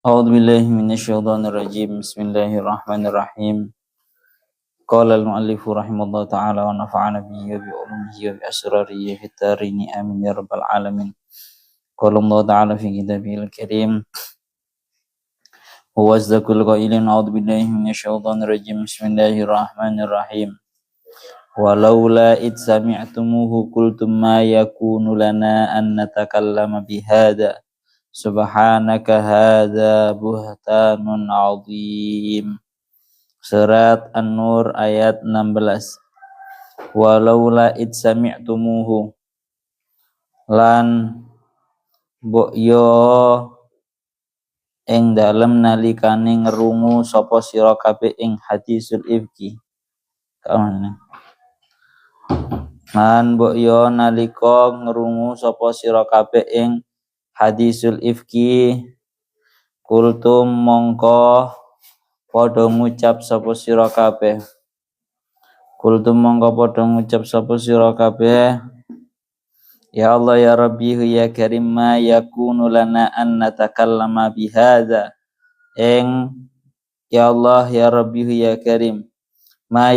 أعوذ بالله من الشيطان الرجيم بسم الله الرحمن الرحيم قال المؤلف رحمه الله تعالى ونفعنا به وبعلومه وبأسراره في الدارين آمين يا رب العالمين قال الله تعالى في كتابه الكريم هو أصدق القائلين أعوذ بالله من الشيطان الرجيم بسم الله الرحمن الرحيم ولولا إذ سمعتموه قلتم ما يكون لنا أن نتكلم بهذا Subhanaka hadza buhtanun azim. Surat An-Nur ayat 16. Walaula id sami'tumuhu lan mbok yo ing dalem nalikane ngrungu sapa sira kabeh ing hadisul ifki. Kawan. Lan mbok yo nalika ngrungu sapa sira kabeh ing hadisul ifki kultum mongko padha ngucap sapa sira kabeh ya Allah ya Rabbi ya Karim ma yakunu lana an natakallama bihadza ing ya Allah ya Rabbi ya Karim ma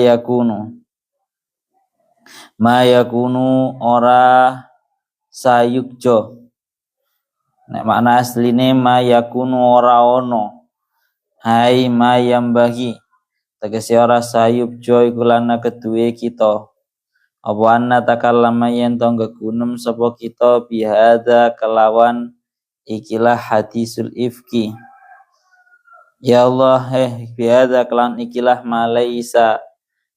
yakunu ora sayukjo. Nek makna asline ma yakunu ora ono. Hai ma yambahi. Tegese ora sayub joy kulana kedue kita. Apa anna takallama yen to gegunem sapa kita bihadza kelawan ikilah hadisul ifki. Ya Allah bihadza kelawan ikilah malaisa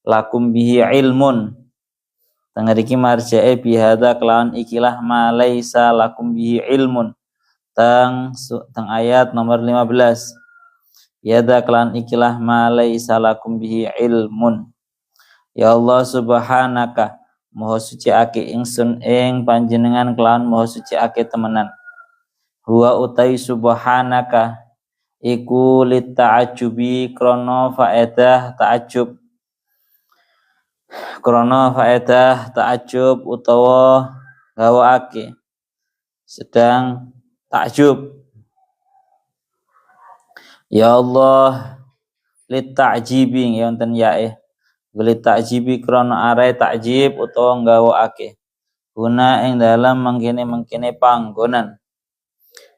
lakum bihi ilmun. Tengariki marjae bihadza kelawan ikilah malaisa lakum bihi ilmun. Tang ayat nomor 15. Yada klan ikilah ma laisa lakum bihi ilmun. Ya Allah subhanaka maha suci ake ingsun ing panjenengan klan maha suci ake temenan. Huwa utai subhanaka iku lit ta'ajjubi krana faedah ta'ajjub. Krana faedah ta'ajjub utawa gawaake sedang takjub. Ya Allah lit ta'jibi wonten yae lit ta'jibi krana are takjib utawa nggawakake guna ing dalam mengkene panggonan.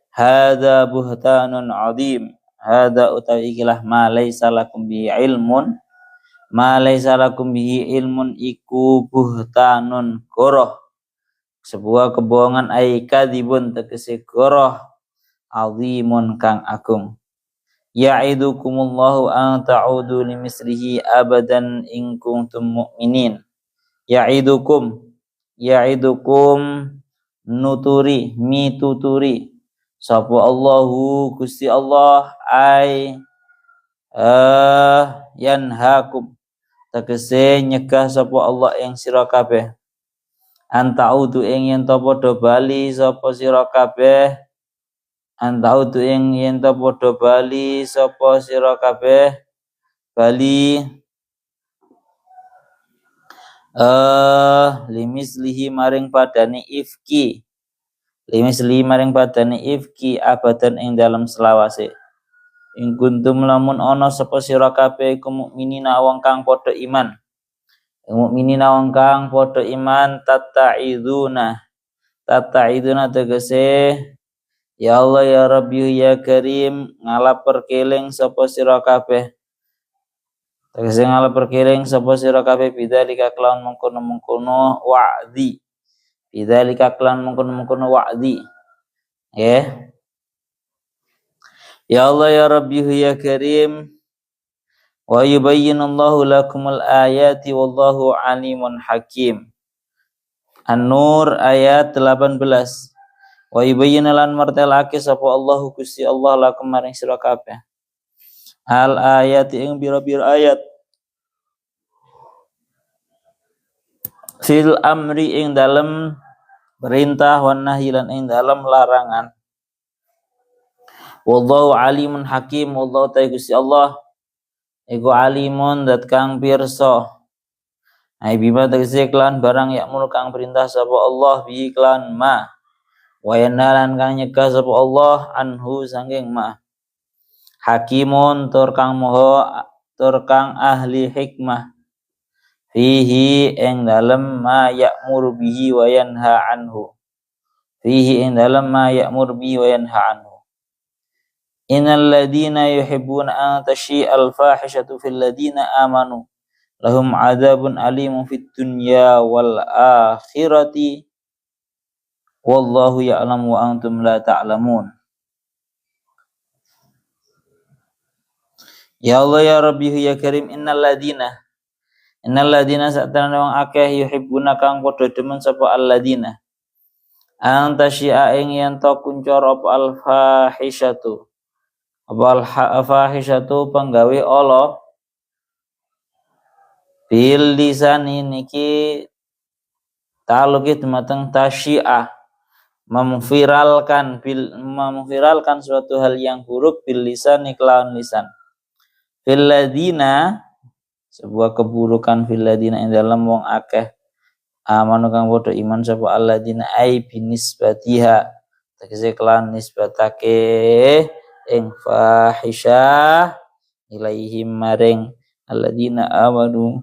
Hadza buhtanun azim. Hadza utawi ikilah ma laisa lakum bihi ilmun. Ma laisa lakum bihi ilmun iku buhtanun goroh, sebuah kebohongan ai kadzibun tegese goroh azimun kang agung. Ya'idukumullahu an ta'udu limislihi abadan in kuntum mu'minin. Ya'idukum nuturi mituturi sapa Allahu Gusti Allah ai yanhakum tegese nyegah sapa Allah ing sira kabeh antaudu ing yen to padha bali sapa sira kabeh antaudu ing yen to padha bali sapa sira kabeh bali limislihi maring padane ifki abadan ing dalam selawase. Ing kuntum lamun ana sapa sira kabeh iku mukminina wong kang padha iman. Mukminina wong kang padha iman tata'iduna tegese ya Allah ya Rabbi ya Karim ngalapar keling sapa sira kabeh. Tegese ngalapar keling sapa sira kabeh bidzalika kelawan mengkono-mengkono wa'di. Bidzalika kelawan mengkono-mengkono wa'di. Nggih. Ya Allah ya Rabbi ya Karim wa yubayyinullahu lakumul ayati wallahu alimun hakim. An-Nur ayat 18. Wa yubayyinu lan martelake sapa Allahu Gusti Allah lakum maring sira kabeh al ayati ing bira-bira ayat fil amri ing dalem perintah wan nahyi lan ing dalem larangan. Wallahu alimun hakim. Wallahu ta'ala Gusti Allah iku alimun dat kang pirsa. Ai bima tegese klan barang yakmul kang perintah sapa Allah bi klan ma. Wa yanalan kang nyegah sapa Allah anhu sanging ma. hakimun tur kang moho tur kang ahli hikmah fihi ing dalem ma ya'mur bihi wa yanha anhu fihi ing dalem ma ya'mur bihi wa yanha anhu innal ladina yuhibbuna an tashi'al fahishatu fil ladina amanu lahum adzabun alimun fid dunya wal akhirati wallahu ya'lamu wa antum la ta'lamun. Ya Allah ya Rabbi ya Karim innal ladina satana wong akeh yuhibbuna kang padha demen sapa alladina anta syi'a ing yen to kuncor apa al fahishatu apa al fahishatu penggawe Allah bil lisani niki taluki dumateng tasyi'ah memviralkan suatu hal yang buruk bil lisani kelawan lisan fil ladina sebuah keburukan fil ladina ing dalam wong akeh amanu kang padha iman sapa alladzina ai binisbatiha tegese kelan nisbatake ing fahisyah ilaihim maring alladzina amanu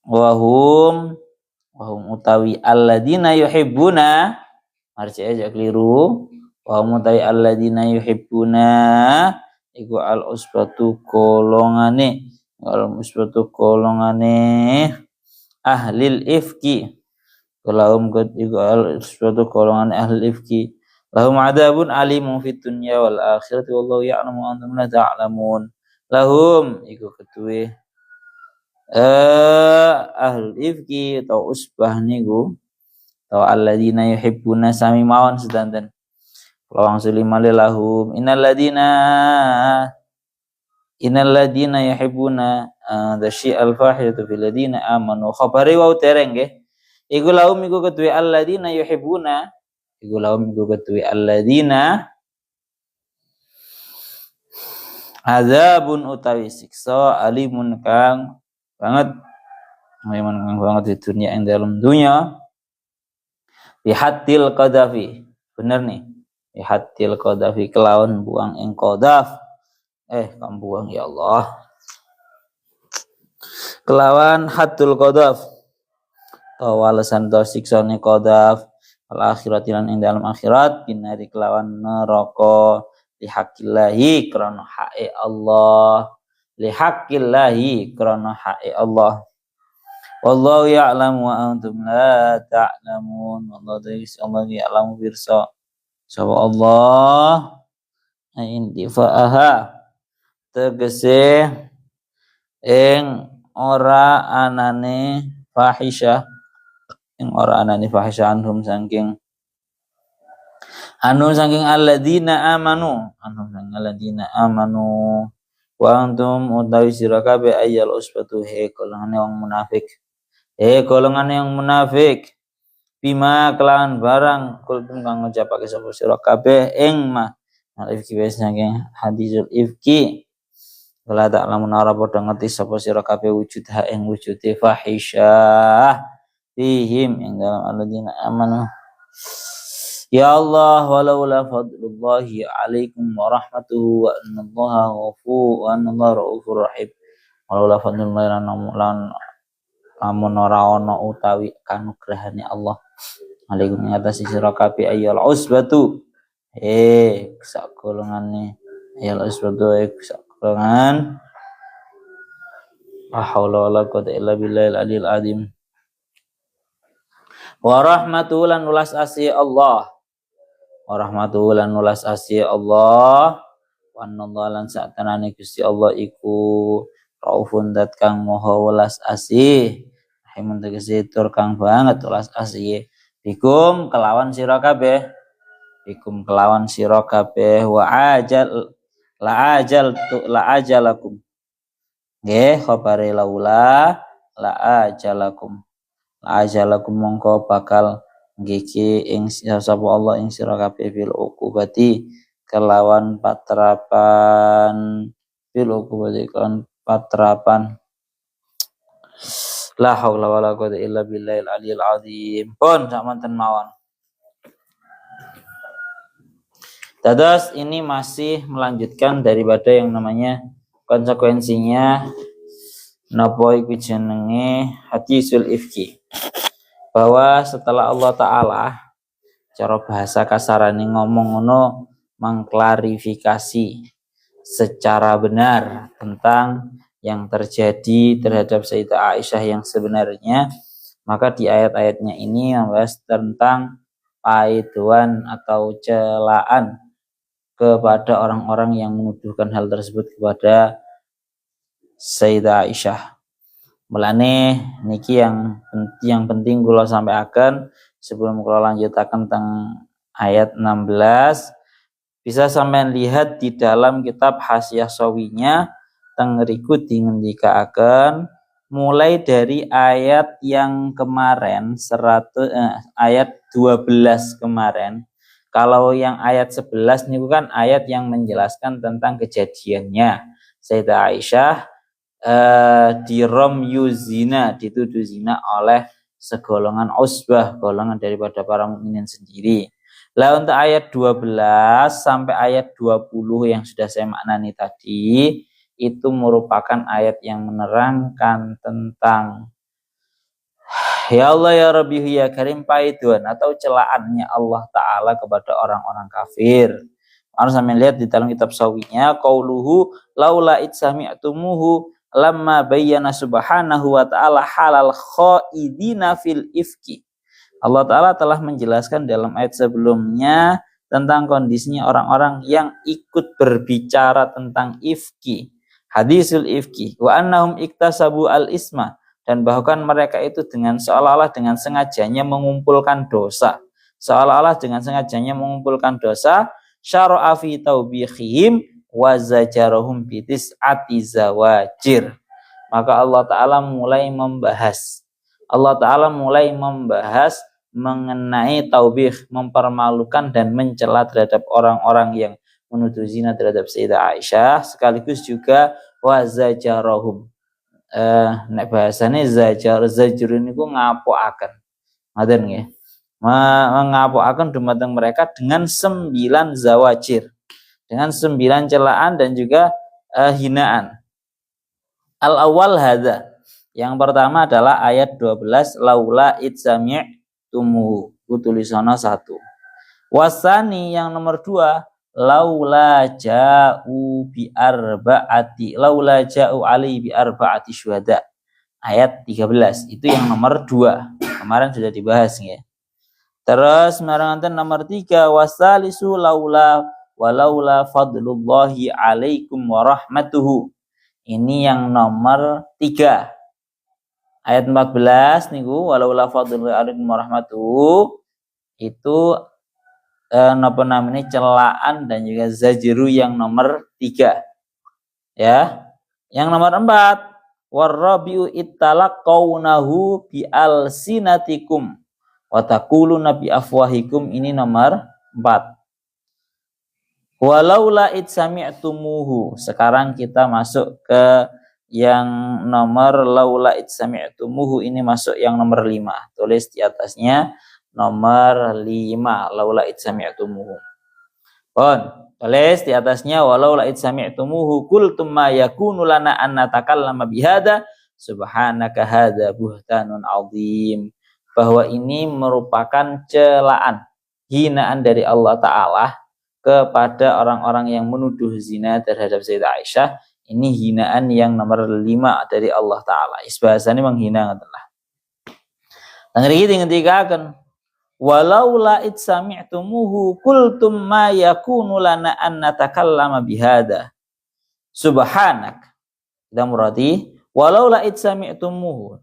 wahum utawi alladzina yuhibbuna marji aja keliru wahum utawi alladzina yuhibbuna iku al usbatu golongane ahlil ifki lahum suatu golongan ahlil ifki lahum adabun alimun fid dunya wal akhirati wallahu ya'lamu wa antum la ta'lamun. Lahum iku ketuwe ahlul ifki atau usbah niku atau alladzina yuhibbuna sami mawon sedanten lawang sulimale lahum innal ladina yuhibbuna al fahishatu fil ladina amanu khabari wa tereng nggih iku lahum iku ketuwe alladina yuhibbuna iku lahum iku ketuwe alladina azabun utawi siksa alimun kang banget di dunia ing dalam dunia bihatil qadafi bener nih bihatil qadafi kelawan buang ing qadaf kamu buang ya Allah kelawan hatul qadaf walasan to siksane qadaf al akhirati lan ing dalam akhirat binari kelawan neraka lihaqillahi krana hae Allah lihaqillahi krana hae Allah wallahu ya'lamu wa antum la ta'lamun wallahu ya'lamu birsa sapa Allah indifa'aha tegese ing ora anane fahisyah anhum saking alladzina amanu wa antum utawi sira kabeh ayyal usbatu golongane wong munafik bima kelawan barang kultum kang ngucapake sapa sira kabeh ing ma ifki wis saking hadisul ifki wala ta'lamun ora padha ngerti sapa sira kabeh wujud ha ing wujude fahisyah fihim ing dalam alladzina amanu ya Allah walaula fadlullahi alaikum wa rahmatuhu wa annallaha ghafur wa annallaha raufur rahim walaula fadlullahi lan lamun ora ana utawi kanugrahane Allah alaikum ing atas sira kabeh ayyul usbatu sak golongane ayyul usbatu sak golongan la haula wala quwwata illa billahil aliyil azim wa rahmatuhu lan ulas asih Allah wa rahmatuhu lan ulas asih Allah wa annallaha lan satanane Gusti Allah iku raufun dat kang maha welas asih rahimun tegese tur kang banget welas asih bikum kelawan sira kabeh wa ajalakum nggih khabare laula la ajalakum mongko bakal ngiki ing sapa Allah ing sira kabeh bil uqubati kelawan patrapan la haula wala quwwata illa billahil aliyil azim pun samanten mawon Dados ini masih melanjutkan daripada yang namanya konsekuensinya napa iku jenenge hadisul ifki. Bahwa setelah Allah Ta'ala cara bahasa kasarane ngomong ngono mengklarifikasi secara benar tentang yang terjadi terhadap Sayyidah Aisyah yang sebenarnya, maka di ayat-ayatnya ini membahas tentang paiduan atau celaan kepada orang-orang yang menuduhkan hal tersebut kepada Sayyidah Aisyah. Mulane niki yang penting kula sampaikan sebelum kula lanjutaken tentang ayat 16, bisa sampean lihat di dalam kitab Hasyiah Sawinya teng riku dingendikaken mulai dari ayat yang kemarin ayat 12 kemarin. Kalau yang ayat 11 niku kan ayat yang menjelaskan tentang kejadiannya Sayyidah Aisyah diromyu zina, dituduh zina oleh segolongan usbah, golongan daripada para mukminin sendiri. Lah untuk ayat 12 sampai ayat 20 yang sudah saya maknani tadi, itu merupakan ayat yang menerangkan tentang ya Allah ya Rabbi ya Karim paiduan atau celaannya Allah Ta'ala kepada orang-orang kafir. Harus sampai lihat di dalam kitab Sawinya, qauluhu laula itsami'tumuhu lamma bayyana subhanahu wa ta'ala halal khaidina fil ifki. Allah Ta'ala telah menjelaskan dalam ayat sebelumnya tentang kondisinya orang-orang yang ikut berbicara tentang ifki, hadisul ifki, wa annahum iktasabu al isma, dan bahkan mereka itu dengan seolah-olah dengan sengajanya mengumpulkan dosa, syara'a fi taubihim wa zajarahum bitis'ati zawajir. Maka Allah Ta'ala mulai membahas mengenai taubih, mempermalukan dan mencela terhadap orang-orang yang menuduh zina terhadap Sayyidah Aisyah, sekaligus juga wa zajarahum. Nek bahasane zajur niku ngapokaken. Ngoten nggih. Mengapokaken dumateng mereka dengan 9 zawajir, dengan 9 celaan dan juga hinaan. Al-awwal hadza. Yang pertama adalah ayat 12 laula itsami'tumuhu. Tulisanna 1. Wasani yang nomor 2 laula ja'u alaihi bi arba'ati syuhada. Ayat 13. Itu yang nomor 2. Kemarin sudah dibahas ya. Terus maranganten nomor 3 wasalisu laula fadlullahi alaikum wa rahmatuhu. Ini yang nomor 3. Ayat 14 niku walaula fadlullahi alaikum wa rahmatuhu itu napa namanya celaan dan juga zajru yang nomor 3. Ya. Yang nomor 4 warabiu ittalaqaunahu bi alsinatikum wa taquluna bi afwahikum, ini nomor 4. Walaula itsami'tumuhu. Sekarang kita masuk ke yang nomor laula itsami'tumuhu, ini masuk yang nomor 5. Tulis di atasnya nomor 5 laula itsami'tumuhu. Tulis di atasnya walaula itsami'tumuhu qultum ma yakunu lana an natakallama bihada subhanaka hadza buhtanun azim. Bahwa ini merupakan celaan, hinaan dari Allah Ta'ala kepada orang-orang yang menuduh zina terhadap Sayyidah Aisyah. Ini hinaan yang nomor 5 dari Allah Ta'ala. Bahasanya menghina adalah. Dan ini dikatakan walaula itsami'tumuhu qultum ma yakunu lana an natakallama bihada subhanak. Kita muradi walaula itsami'tumuhu,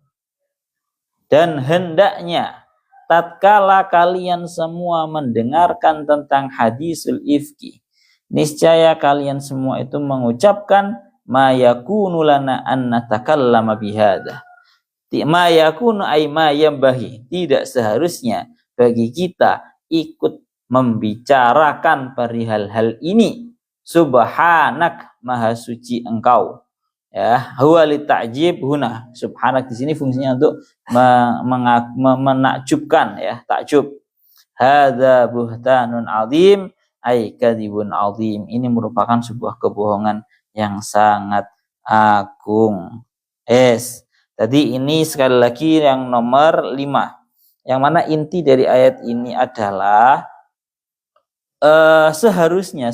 dan hendaknya tatkala kalian semua mendengarkan tentang hadisul ifki, niscaya kalian semua itu mengucapkan ma yakunu lana an natakallama bihada. Ma yakunu ay ma yambahi, tidak seharusnya bagi kita ikut membicarakan perihal hal ini. Subhanak, maha suci engkau. Ya, huwa li ta'jib huna. Subhanak di sini fungsinya untuk menakjubkan, ya, takjub. Hadza buhtanun azim, ay kadzibun azim. Ini merupakan sebuah kebohongan yang sangat agung. Tadi ini sekali lagi yang nomor 5. Yang mana inti dari ayat ini adalah seharusnya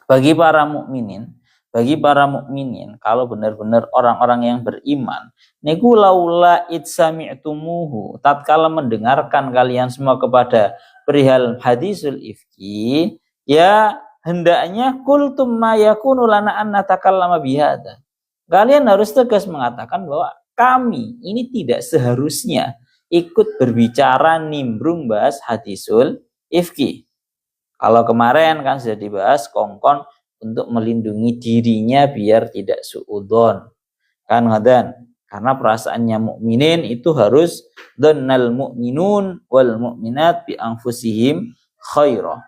bagi para mukminin kalau benar-benar orang-orang yang beriman, niku laula itsami'tumuhu, tatkala mendengarkan kalian semua kepada perihal hadisul ifki, ya hendaknya kultum ma yakunu lana an natakallama bihadza. Kalian harus tegas mengatakan bahwa kami ini tidak seharusnya ikut berbicara nimbrung bahas hadisul ifki. Kalau kemarin kan sudah dibahas kongkon untuk melindungi dirinya biar tidak suudzon. Kan ngadan? Karena perasaannya mukminin itu harus dzannal mu'minun wal mu'minat bi anfusihim khairah.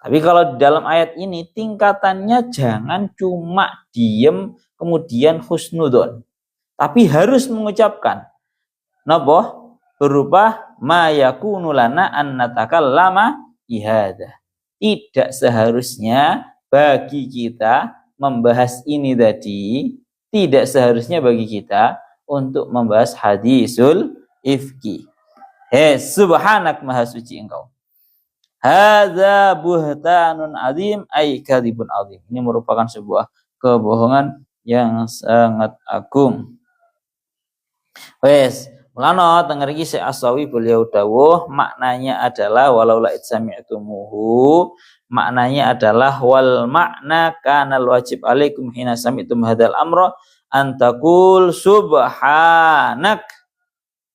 Tapi kalau di dalam ayat ini tingkatannya jangan cuma diem kemudian husnudzon, tapi harus mengucapkan napa berupa ma yakunu lana an natakallama bihadza. Tidak seharusnya bagi kita membahas ini tadi, tidak seharusnya bagi kita untuk membahas hadisul ifki. Subhanak maha suci engkau. Hadza buhtanun azim ay kadzibun azim. Ini merupakan sebuah kebohongan yang sangat agung. Mulana tengeriki Syekh As-Sawi beliau dawuh maknanya adalah walau la itsami'tumuhu, maknanya adalah wal makna kana wajib alaikum hina sami'tum hadzal amra antakul subhanak.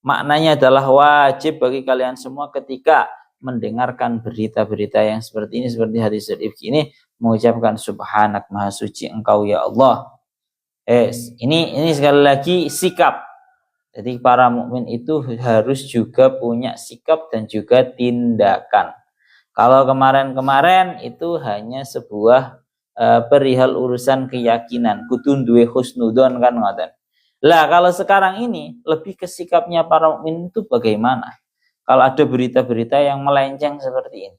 Maknanya adalah wajib bagi kalian semua ketika mendengarkan berita-berita yang seperti ini, seperti hadis ifki ini, mengucapkan subhanak maha suci engkau ya Allah. Ini sekali lagi sikap. Jadi para mukmin itu harus juga punya sikap dan juga tindakan. Kalau kemarin-kemarin itu hanya sebuah perihal urusan keyakinan, kudu duwe husnudzon kan ngoten. Lah kalau sekarang ini lebih ke sikapnya para mukmin itu bagaimana? Kalau ada berita-berita yang melenceng seperti ini,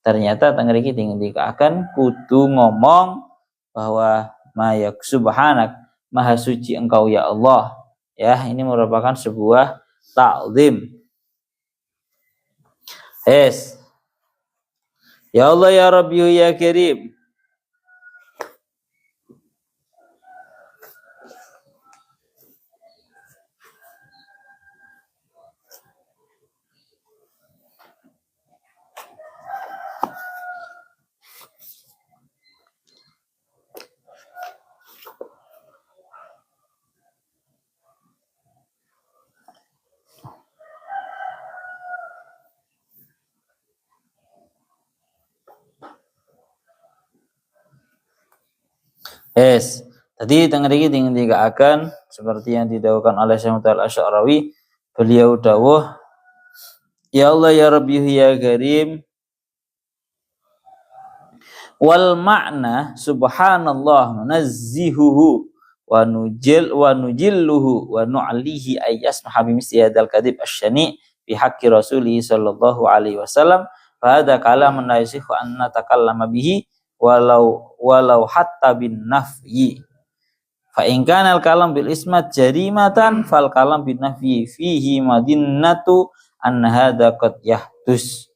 ternyata tengriki akan kudu ngomong bahwa mayak subhanak maha suci engkau ya Allah. Ya, ini merupakan sebuah ta'zim. Ya Allah ya Rabbi ya Karim. Tadi tengriki akan seperti yang didawuhkan oleh Syekh Mutal Asy'arawi, beliau dawuh ya Allah ya Rabbi ya Karim wal makna subhanallah nunazzihuhu wa nujilluhu wa nu'lihi ayyasmaha bimisli hadzal kadhib asyani bi haqqi rasulih sallallahu alaihi wasallam fa hadza kalamun la yasihu an natakallama bihi walau hatta bin nafyi. Fa in kana al kalam bil ismat jarimatan fal kalam bin nafyi fihi madinnatu an hadza qad yahdus.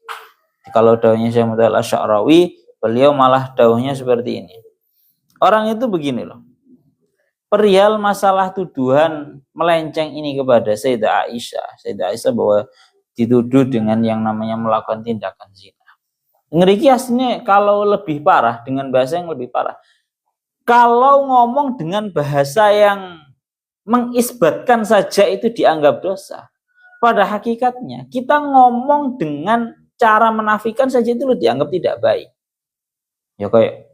Kalau dawuhnya Syekh Mutal Asy'arawi, beliau malah dawuhnya seperti ini. Orang itu begini loh. Perihal masalah tuduhan melenceng ini kepada Sayyidah Aisyah bahwa dituduh dengan yang namanya melakukan tindakan zina. Ngeriki aslinya kalau lebih parah, dengan bahasa yang lebih parah. Kalau ngomong dengan bahasa yang mengisbatkan saja itu dianggap dosa. Pada hakikatnya kita ngomong dengan cara menafikan saja itu dianggap tidak baik. Ya kayak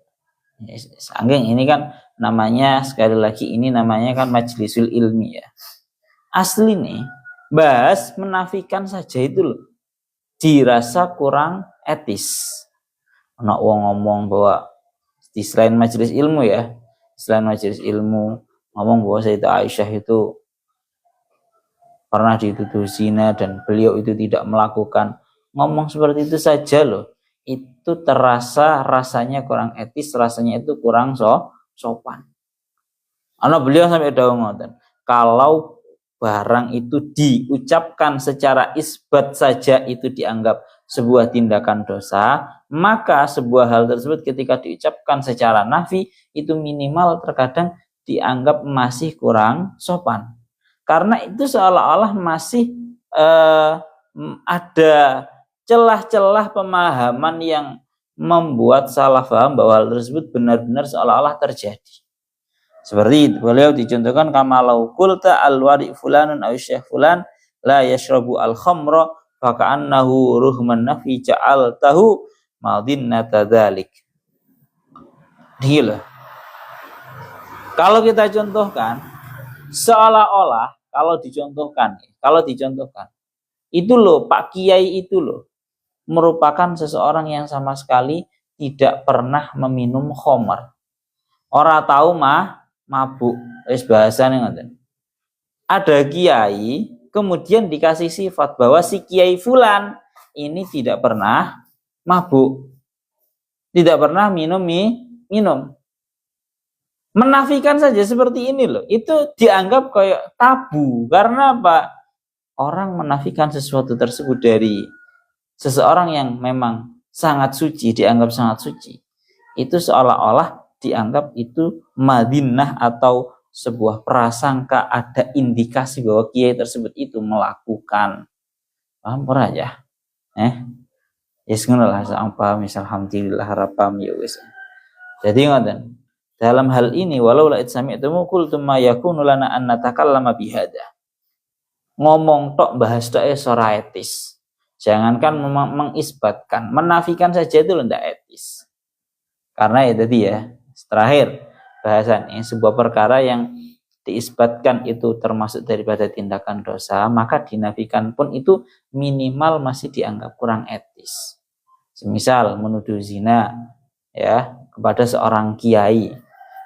sanggeng ini kan namanya, sekali lagi ini namanya kan majlisul ilmi ya. Asli nih bahas menafikan saja itu loh dirasa kurang etis. Ana wong ngomong bahwa di selain majelis ilmu ya, selain majelis ilmu ngomong bahwa Sayyidah Aisyah itu pernah dituduh zina dan beliau itu tidak melakukan, ngomong seperti itu saja loh, itu terasa rasanya kurang etis, rasanya itu kurang sopan. Ana beliau sampai dawuh ngoten, kalau barang itu diucapkan secara isbat saja itu dianggap sebuah tindakan dosa, maka sebuah hal tersebut ketika diucapkan secara nafi itu minimal terkadang dianggap masih kurang sopan. Karena itu seolah-olah masih ada celah-celah pemahaman yang membuat salah paham bahwa hal tersebut benar-benar seolah-olah terjadi. Seperti itu, beliau dicontohkan kamalau qulta al-wari fulanun aw syekh fulan la yashrabu al-khamra fa ka'annahu ruhman nafi ja'altahu madinnata dzalik. Gila. Kalau kita contohkan seolah-olah kalau dicontohkan itu loh Pak Kiai itu loh merupakan seseorang yang sama sekali tidak pernah meminum khamar. Ora tahu mabuk, wis bahasane ngoten. Ada kiai kemudian dikasih sifat bahwa si kiai fulan ini tidak pernah mabuk. Tidak pernah minum. Menafikan saja seperti ini loh. Itu dianggap kayak tabu. Karena apa? Orang menafikan sesuatu tersebut dari seseorang yang memang sangat suci, dianggap sangat suci. Itu seolah-olah dianggap itu madinah atau sebuah prasangka, ada indikasi bahwa kiai tersebut itu melakukan. Paham ora ya? Yes ngono lah sampai misal alhamdulillah harapam ya wis. Jadi ngoten. Dalam hal ini walau la sami'tumu qultum ma yakunu lana an natakallama bihada. Ngomong tok bahas tok ora etis. Jangankan mengisbatkan, menafikan saja itu ndak etis. Karena ya tadi ya, terakhir bahasannya sebuah perkara yang diisbatkan itu termasuk daripada tindakan dosa, maka dinafikan pun itu minimal masih dianggap kurang etis. Semisal menuduh zina ya kepada seorang kiai,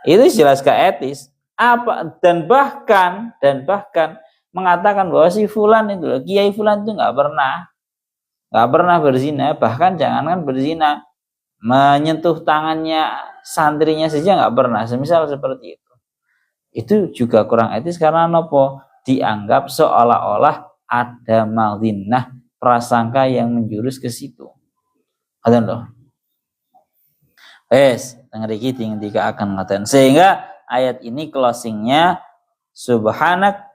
itu jelas gak etis. Dan bahkan mengatakan bahwa si fulan itu kiai fulan itu nggak pernah berzina, bahkan jangankan berzina, menyentuh tangannya santrinya saja nggak pernah, semisal seperti itu juga kurang etis karena nopo dianggap seolah-olah ada madinah, prasangka yang menjurus ke situ. Ada loh. Tengeriki tinggal akan ngatain. Sehingga ayat ini closingnya subhanak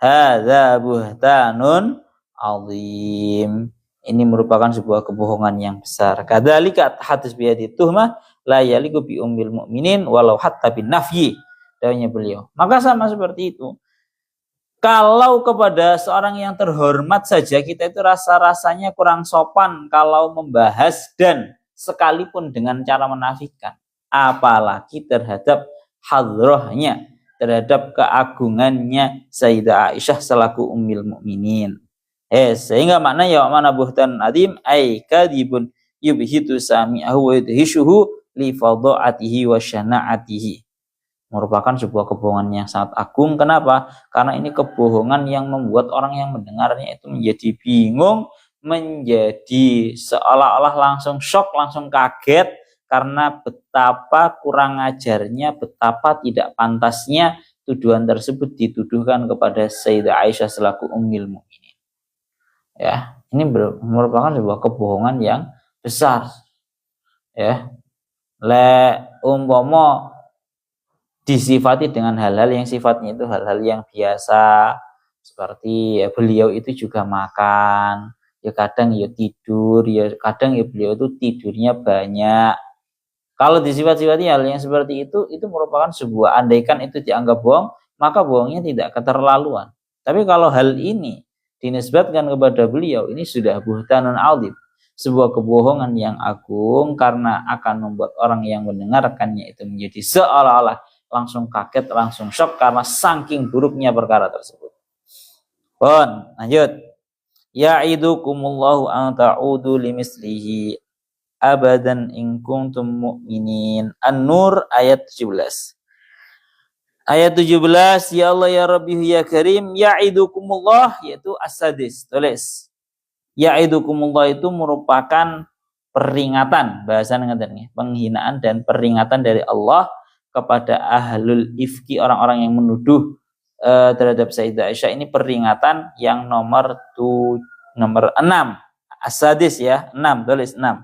hadza buhtanun azim. Ini merupakan sebuah kebohongan yang besar. Kadzalika hadis biadi tuhmah la yaliqu bi ummil mukminin walau hatta bin nafyi. Dawuhnya beliau. Maka sama seperti itu. Kalau kepada seorang yang terhormat saja kita itu rasa-rasanya kurang sopan kalau membahas dan sekalipun dengan cara menafikan. Apalagi terhadap hadrahnya, terhadap keagungannya Sayyidah Aisyah selaku ummil mukminin. Sehingga maknanya mana buhtan adim ay kadibun yubhitu sami'ahu wa yudhishuhu li fadha'atihi wa syana'atihi. Merupakan sebuah kebohongan yang sangat agung. Kenapa? Karena ini kebohongan yang membuat orang yang mendengarnya itu menjadi bingung, menjadi seolah-olah langsung shock, langsung kaget karena betapa kurang ajarnya, betapa tidak pantasnya tuduhan tersebut dituduhkan kepada Sayyidah Aisyah selaku ummil mukminin. Ya, ini merupakan sebuah kebohongan yang besar. Ya. Umpama disifati dengan hal-hal yang sifatnya itu hal-hal yang biasa, seperti ya beliau itu juga makan, ya kadang ya tidur, ya kadang ya beliau itu tidurnya banyak. Kalau disifat-sifati hal yang seperti itu merupakan sebuah, andaikan itu dianggap bohong, maka bohongnya tidak keterlaluan. Tapi kalau hal ini dinisbatkan kepada beliau, ini sudah buhtanun azim, sebuah kebohongan yang agung karena akan membuat orang yang mendengarkannya itu menjadi seolah-olah langsung kaget, langsung shock karena saking buruknya perkara tersebut. Lanjut. Ya'idukumullahu an ta'udu limislihi abadan in kuntum mu'minin. An-Nur ayat 17. Ayat 17, ya Allah ya Rabbi ya Karim, ya'idukumullah, yaitu as-sadis. Tulis. Ya'idukumullah itu merupakan peringatan, bahasan ngeten, penghinaan dan peringatan dari Allah kepada ahlul ifki, orang-orang yang menuduh terhadap Sayyidah Aisyah. Ini peringatan yang nomor 6. As-sadis ya, 6, tulis 6.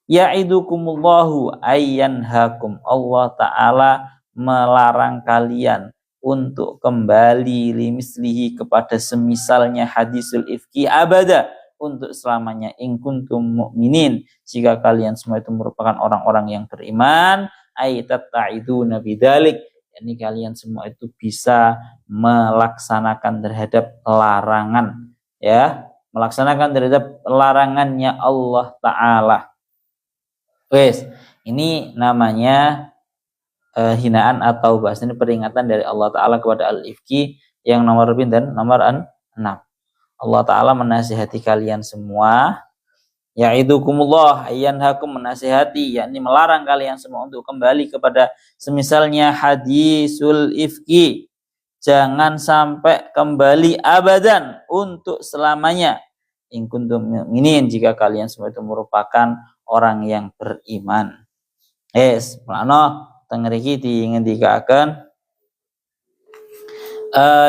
Ya'idukumullahu ayyanhakum. Allah Ta'ala melarang kalian untuk kembali limislihi kepada semisalnya hadisul ifki abada, untuk selamanya. In kuntum mu'minin, jika kalian semua itu merupakan orang-orang yang beriman. Ayatatta'iduna bidzalik, yakni kalian semua itu bisa melaksanakan terhadap larangan, ya, melaksanakan terhadap larangannya Allah Ta'ala. Wes, ini namanya hinaan atau bahasanya peringatan dari Allah Ta'ala kepada al-ifki yang nomor pinten, nomor 6. Allah Ta'ala menasihati kalian semua. Ya'idukumullah ayyanhakum, menasihati, yakni melarang kalian semua untuk kembali kepada semisalnya hadisul ifki. Jangan sampai kembali abadan, untuk selamanya. In kuntum mu'minin, jika kalian semua itu merupakan orang yang beriman. Mulane teng mriki dingendikaken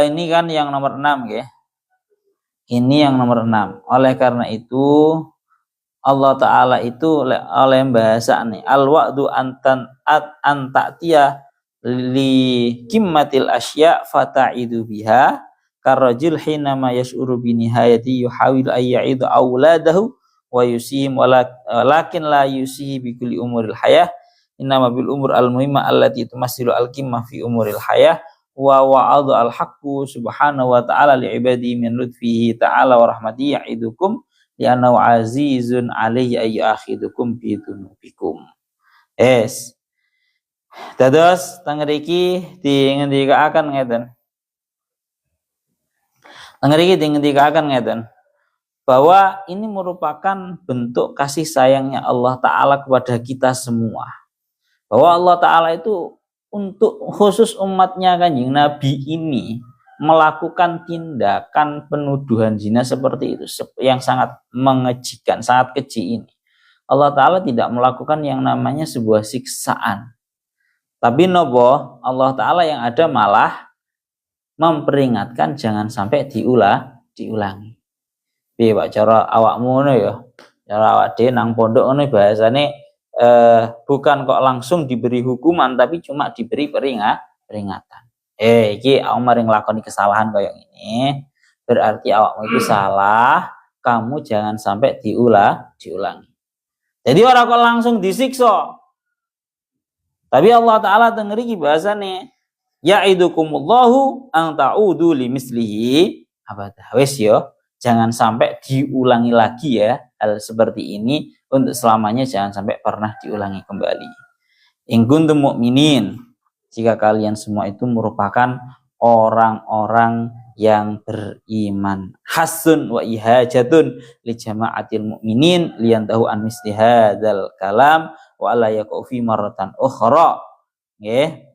ini kan yang nomor 6 nggih. Ini yang nomor 6. Oleh karena itu Allah Ta'ala itu oleh bahasa nih, al-wa'du anta'tiya li kimmatil asya fata'idu biha karrajul hinama yash'uru binihayati yuhawilu ayya'idu awladahu wa yusihim walakin la yusihi bikulli umuril hayah innama bil umur al-muhimmah allati tumassilu al-kimmah fi umuril hayah wa wa'adhu al-haqqu subhanahu wa ta'ala li'ibadi min lutfihi ta'ala wa rahmatihi ya'idukum li'annahu azizun alaihi ayyakhidukum bi dunubikum. Dados teng mriki dingendikaken ngeten. Teng mriki dingendikaken ngeten, bahwa ini merupakan bentuk kasih sayangnya Allah Ta'ala kepada kita semua. Bahwa Allah Ta'ala itu untuk khusus umatnya Kanjeng Nabi ini melakukan tindakan penuduhan zina seperti itu, yang sangat mengejikan, sangat keji ini. Allah Ta'ala tidak melakukan yang namanya sebuah siksaan. Tapi Allah Ta'ala yang ada malah memperingatkan jangan sampai diulangi. Piye Pak cara awakmu ngono ya. Cara awak dhewe nang pondok ngono bahasane bukan kok langsung diberi hukuman, tapi cuma diberi peringatan. Iki awak mari nglakoni kesalahan kayak ini, berarti awakmu itu salah, kamu jangan sampai diulangi. Jadi orang kok langsung disiksa. Tapi Allah Ta'ala teng mriki bahasane ya'idukumullahu an ta'udu limislihi abada. Wes yo. Jangan sampai diulangi lagi ya hal seperti ini, untuk selamanya jangan sampai pernah diulangi kembali. In kuntum mu'minin, jika kalian semua itu merupakan orang-orang yang beriman. Hasun wa ihajatun li jama'atil mu'minin liyantahu an misli hadzal kalam wa la yaqau fi marratan ukhra. Nggih.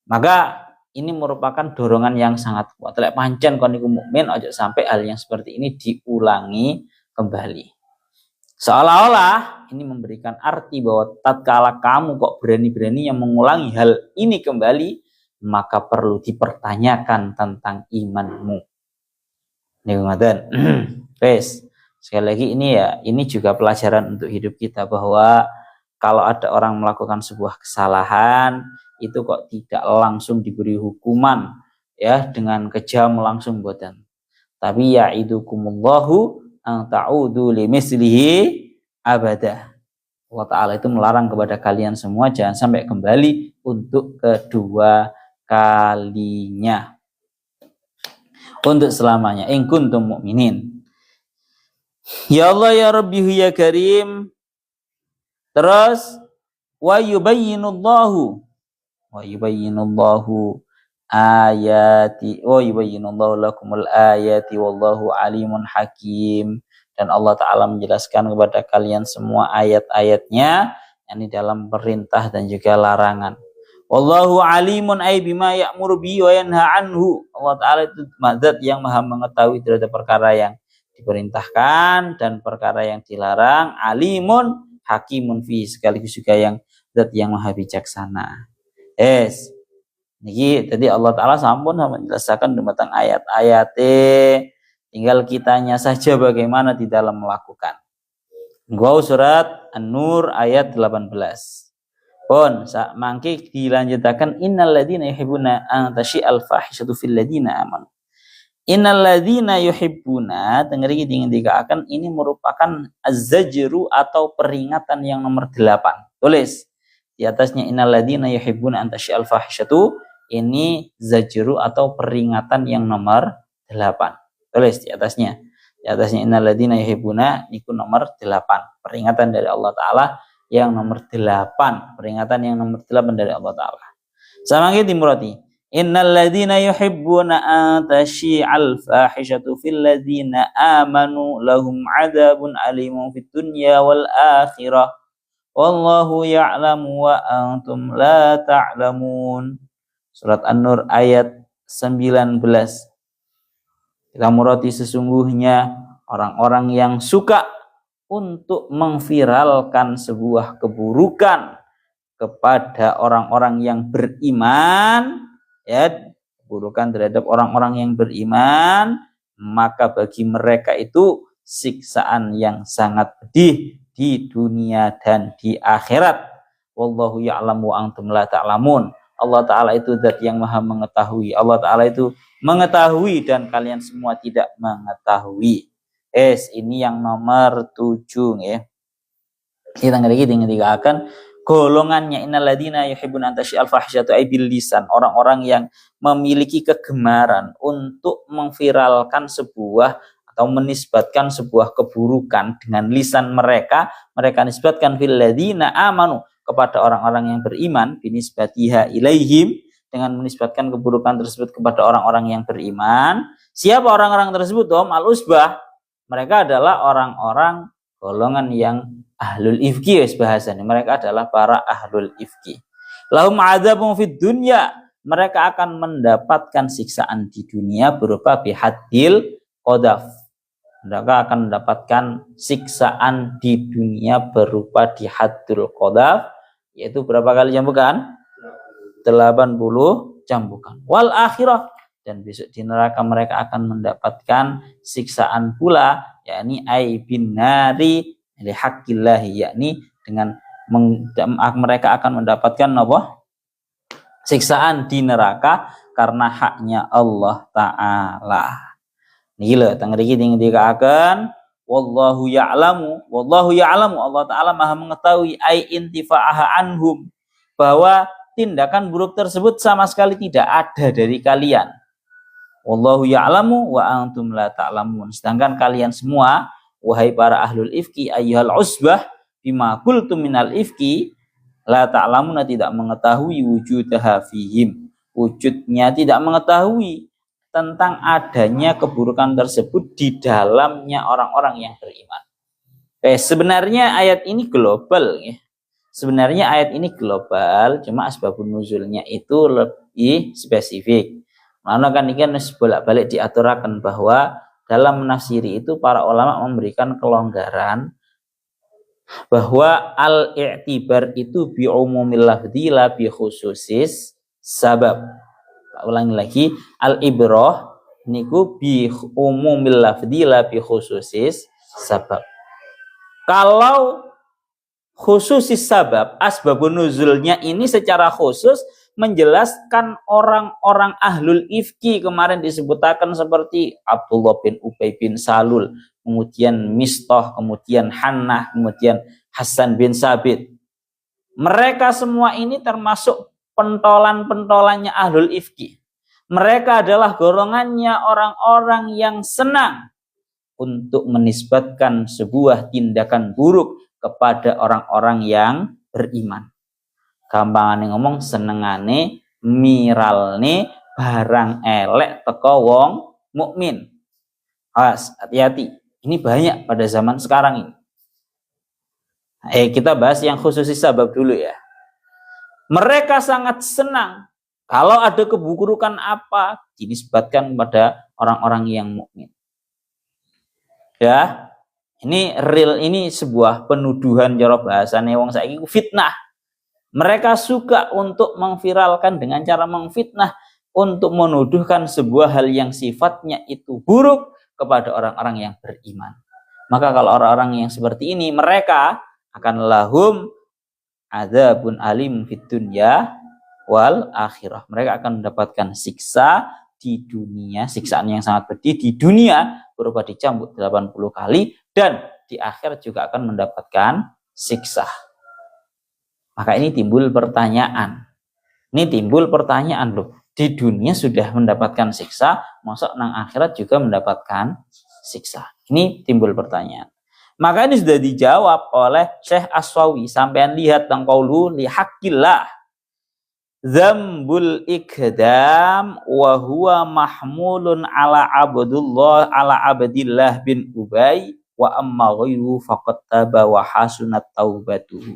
Maka ini merupakan dorongan yang sangat kuat. Lek pancen kon iku mukmin, ojo sampai hal yang seperti ini diulangi kembali. Seolah-olah ini memberikan arti bahwa tatkala kamu kok berani-beraninya mengulangi hal ini kembali, maka perlu dipertanyakan tentang imanmu. Nih ngoten. Wes, sekali lagi ini juga pelajaran untuk hidup kita, bahwa kalau ada orang melakukan sebuah kesalahan, itu kok tidak langsung diberi hukuman ya dengan kejam langsung boten. Tapi ya'idukumullahu an ta'udu limislihi abada. Allah Ta'ala itu melarang kepada kalian semua jangan sampai kembali untuk kedua kalinya, untuk selamanya. In kuntum mu'minin. Ya Allah ya Rabbi ya Karim. Terus wa yubayyinullahu ayati wa yubayyinullahu lakumul ayati wallahu alimun hakim. Dan Allah Ta'ala menjelaskan kepada kalian semua ayat-ayatnya, yakni dalam perintah dan juga larangan. Wallahu alimun ay bima ya'muru bihi wa yanha anhu. Allah Ta'ala itu zat yang maha mengetahui terhadap perkara yang diperintahkan dan perkara yang dilarang, alimun hakimun fi, sekaligus juga yang zat yang maha bijaksana. Niki tadi Allah Ta'ala sampun menjelaskan tentang ayat-ayat, tinggal kitanya saja bagaimana di dalam melakukan. Gua surat An-Nur ayat 18. Pun mangke dilanjutakan innal ladzina yuhibbuna an tasyi'al fahishatu fil ladzina amanu. Innal ladzina yuhibbuna, tengeri dikatakan ini merupakan az-zajru atau peringatan yang nomor 8. Tulis di atasnya innal ladzina yuhibbuna an tasyi'al fahishatu, ini zajru atau peringatan yang nomor 8. Tulis di atasnya. Di atasnya innal ladzina yuhibbuna niku nomor 8. Peringatan dari Allah Ta'ala yang nomor 8. Peringatan yang nomor 8 dari Allah Ta'ala. Sama gitu dimurati. Innal ladzina yuhibbuna an tasyi'al fahishatu fil ladzina amanu lahum 'adzabun alimun fid dunya wal akhirah. Wallahu ya'lamu wa antum la ta'lamun. Surat An-Nur ayat 19. Kita murati sesungguhnya orang-orang yang suka untuk memviralkan sebuah keburukan kepada orang-orang yang beriman, ya, keburukan terhadap orang-orang yang beriman, maka bagi mereka itu siksaan yang sangat pedih di dunia dan di akhirat. Wallahu ya'lamu wa antum la ta'lamun. Allah Ta'ala itu zat yang maha mengetahui. Allah Ta'ala itu mengetahui dan kalian semua tidak mengetahui. Ini yang nomor 7 ya. Kita lagi dikatakan golongannya innal ladzina yuhibbuna an tasyi'al fahsyatu ay bil lisan, orang-orang yang memiliki kegemaran untuk memviralkan sebuah atau menisbatkan sebuah keburukan dengan lisan mereka nisbatkan fil ladzina amanu, kepada orang-orang yang beriman, binisbatiha ilaihim, dengan menisbatkan keburukan tersebut kepada orang-orang yang beriman. Siapa orang-orang tersebut? Al-usbah. Mereka adalah orang-orang golongan yang ahlul ifki, bahasanya. Mereka adalah para ahlul ifki. Lahum adzabun fid dunya. Mereka akan mendapatkan siksaan di dunia berupa bihaddil qadaf. Mereka akan mendapatkan siksaan di dunia berupa dihaddul qadaf, yaitu berapa kali cambukan? 80 cambukan. Wal akhirah, dan besok di neraka mereka akan mendapatkan siksaan pula, yakni ai bin nari li haqqillah, yakni dengan mereka akan mendapatkan apa? Siksaan di neraka karena haknya Allah Ta'ala. Niki lho teng mriki dikatakan wallahu ya'lamu, Allah Ta'ala maha mengetahui ai intifa'aha anhum, bahwa tindakan buruk tersebut sama sekali tidak ada dari kalian. Wallahu ya'lamu wa antum la ta'lamun. Sedangkan kalian semua, wahai para ahlul ifki, ayyuhal usbah, bima qultum minal ifki, la ta'lamuna, tidak mengetahui wujudaha fihim, wujudnya tidak mengetahui tentang adanya keburukan tersebut di dalamnya orang-orang yang beriman. Sebenarnya ayat ini global ya. Sebenarnya ayat ini global, cuma asbabun nuzulnya itu lebih spesifik. Karena kan ini kan bolak-balik diaturakan bahwa dalam menafsiri itu para ulama memberikan kelonggaran bahwa al-i'tibar itu bi umumil lafzi la bi khususis sabab. Ulangi lagi, al-ibrah niku bi umumil lafzi la bi khususis sabab. Kalau khususis sabab, asbabun nuzulnya ini secara khusus menjelaskan orang-orang ahlul ifki, kemarin disebutkan seperti Abdullah bin Ubay bin Salul, kemudian Mistah, kemudian Hannah, kemudian Hasan bin Sabit. Mereka semua ini termasuk pentolan-pentolannya ahlul ifki. Mereka adalah golongannya orang-orang yang senang untuk menisbatkan sebuah tindakan buruk kepada orang-orang yang beriman. Gampangane ngomong, senengane miralne barang elek teko wong mukmin. Hati-hati. Ini banyak pada zaman sekarang ini. Kita bahas yang khusus sabab dulu ya. Mereka sangat senang kalau ada keburukan apa dinisbatkan kepada orang-orang yang mukmin. Ya, ini real, ini sebuah penuduhan cara bahasane wong saiki fitnah. Mereka suka untuk mengviralkan dengan cara mengfitnah, untuk menuduhkan sebuah hal yang sifatnya itu buruk kepada orang-orang yang beriman. Maka kalau orang-orang yang seperti ini, mereka akan lahum adzabun alim fid dunya wal akhirah. Mereka akan mendapatkan siksa di dunia, siksaan yang sangat pedih di dunia berupa dicambuk 80 kali, dan di akhirat juga akan mendapatkan siksa. Maka ini timbul pertanyaan. Ini timbul pertanyaan loh. Di dunia sudah mendapatkan siksa, masa nang akhirat juga mendapatkan siksa? Ini timbul pertanyaan. Maka ini sudah dijawab oleh Syekh Aswawi. Sampean lihat tang qaulu li haqqillah. Dzambul ikdam wa huwa mahmulun ala Abdillah bin Ubay wa amma ghairu faqad taba wa hasunat taubatuhu.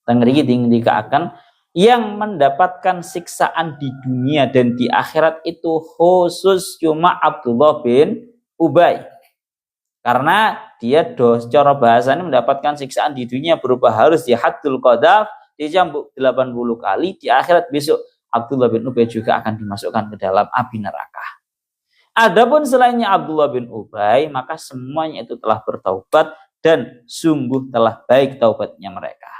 Tang mriki dikatakan yang mendapatkan siksaan di dunia dan di akhirat itu khusus cuma Abdullah bin Ubay. Karena dia cara bahasanya mendapatkan siksaan di dunia berupa harus di haddul qadhaf, dicambuk 80 kali, di akhirat besok Abdullah bin Ubay juga akan dimasukkan ke dalam api neraka. Adapun selainnya Abdullah bin Ubay, maka semuanya itu telah bertaubat dan sungguh telah baik taubatnya mereka.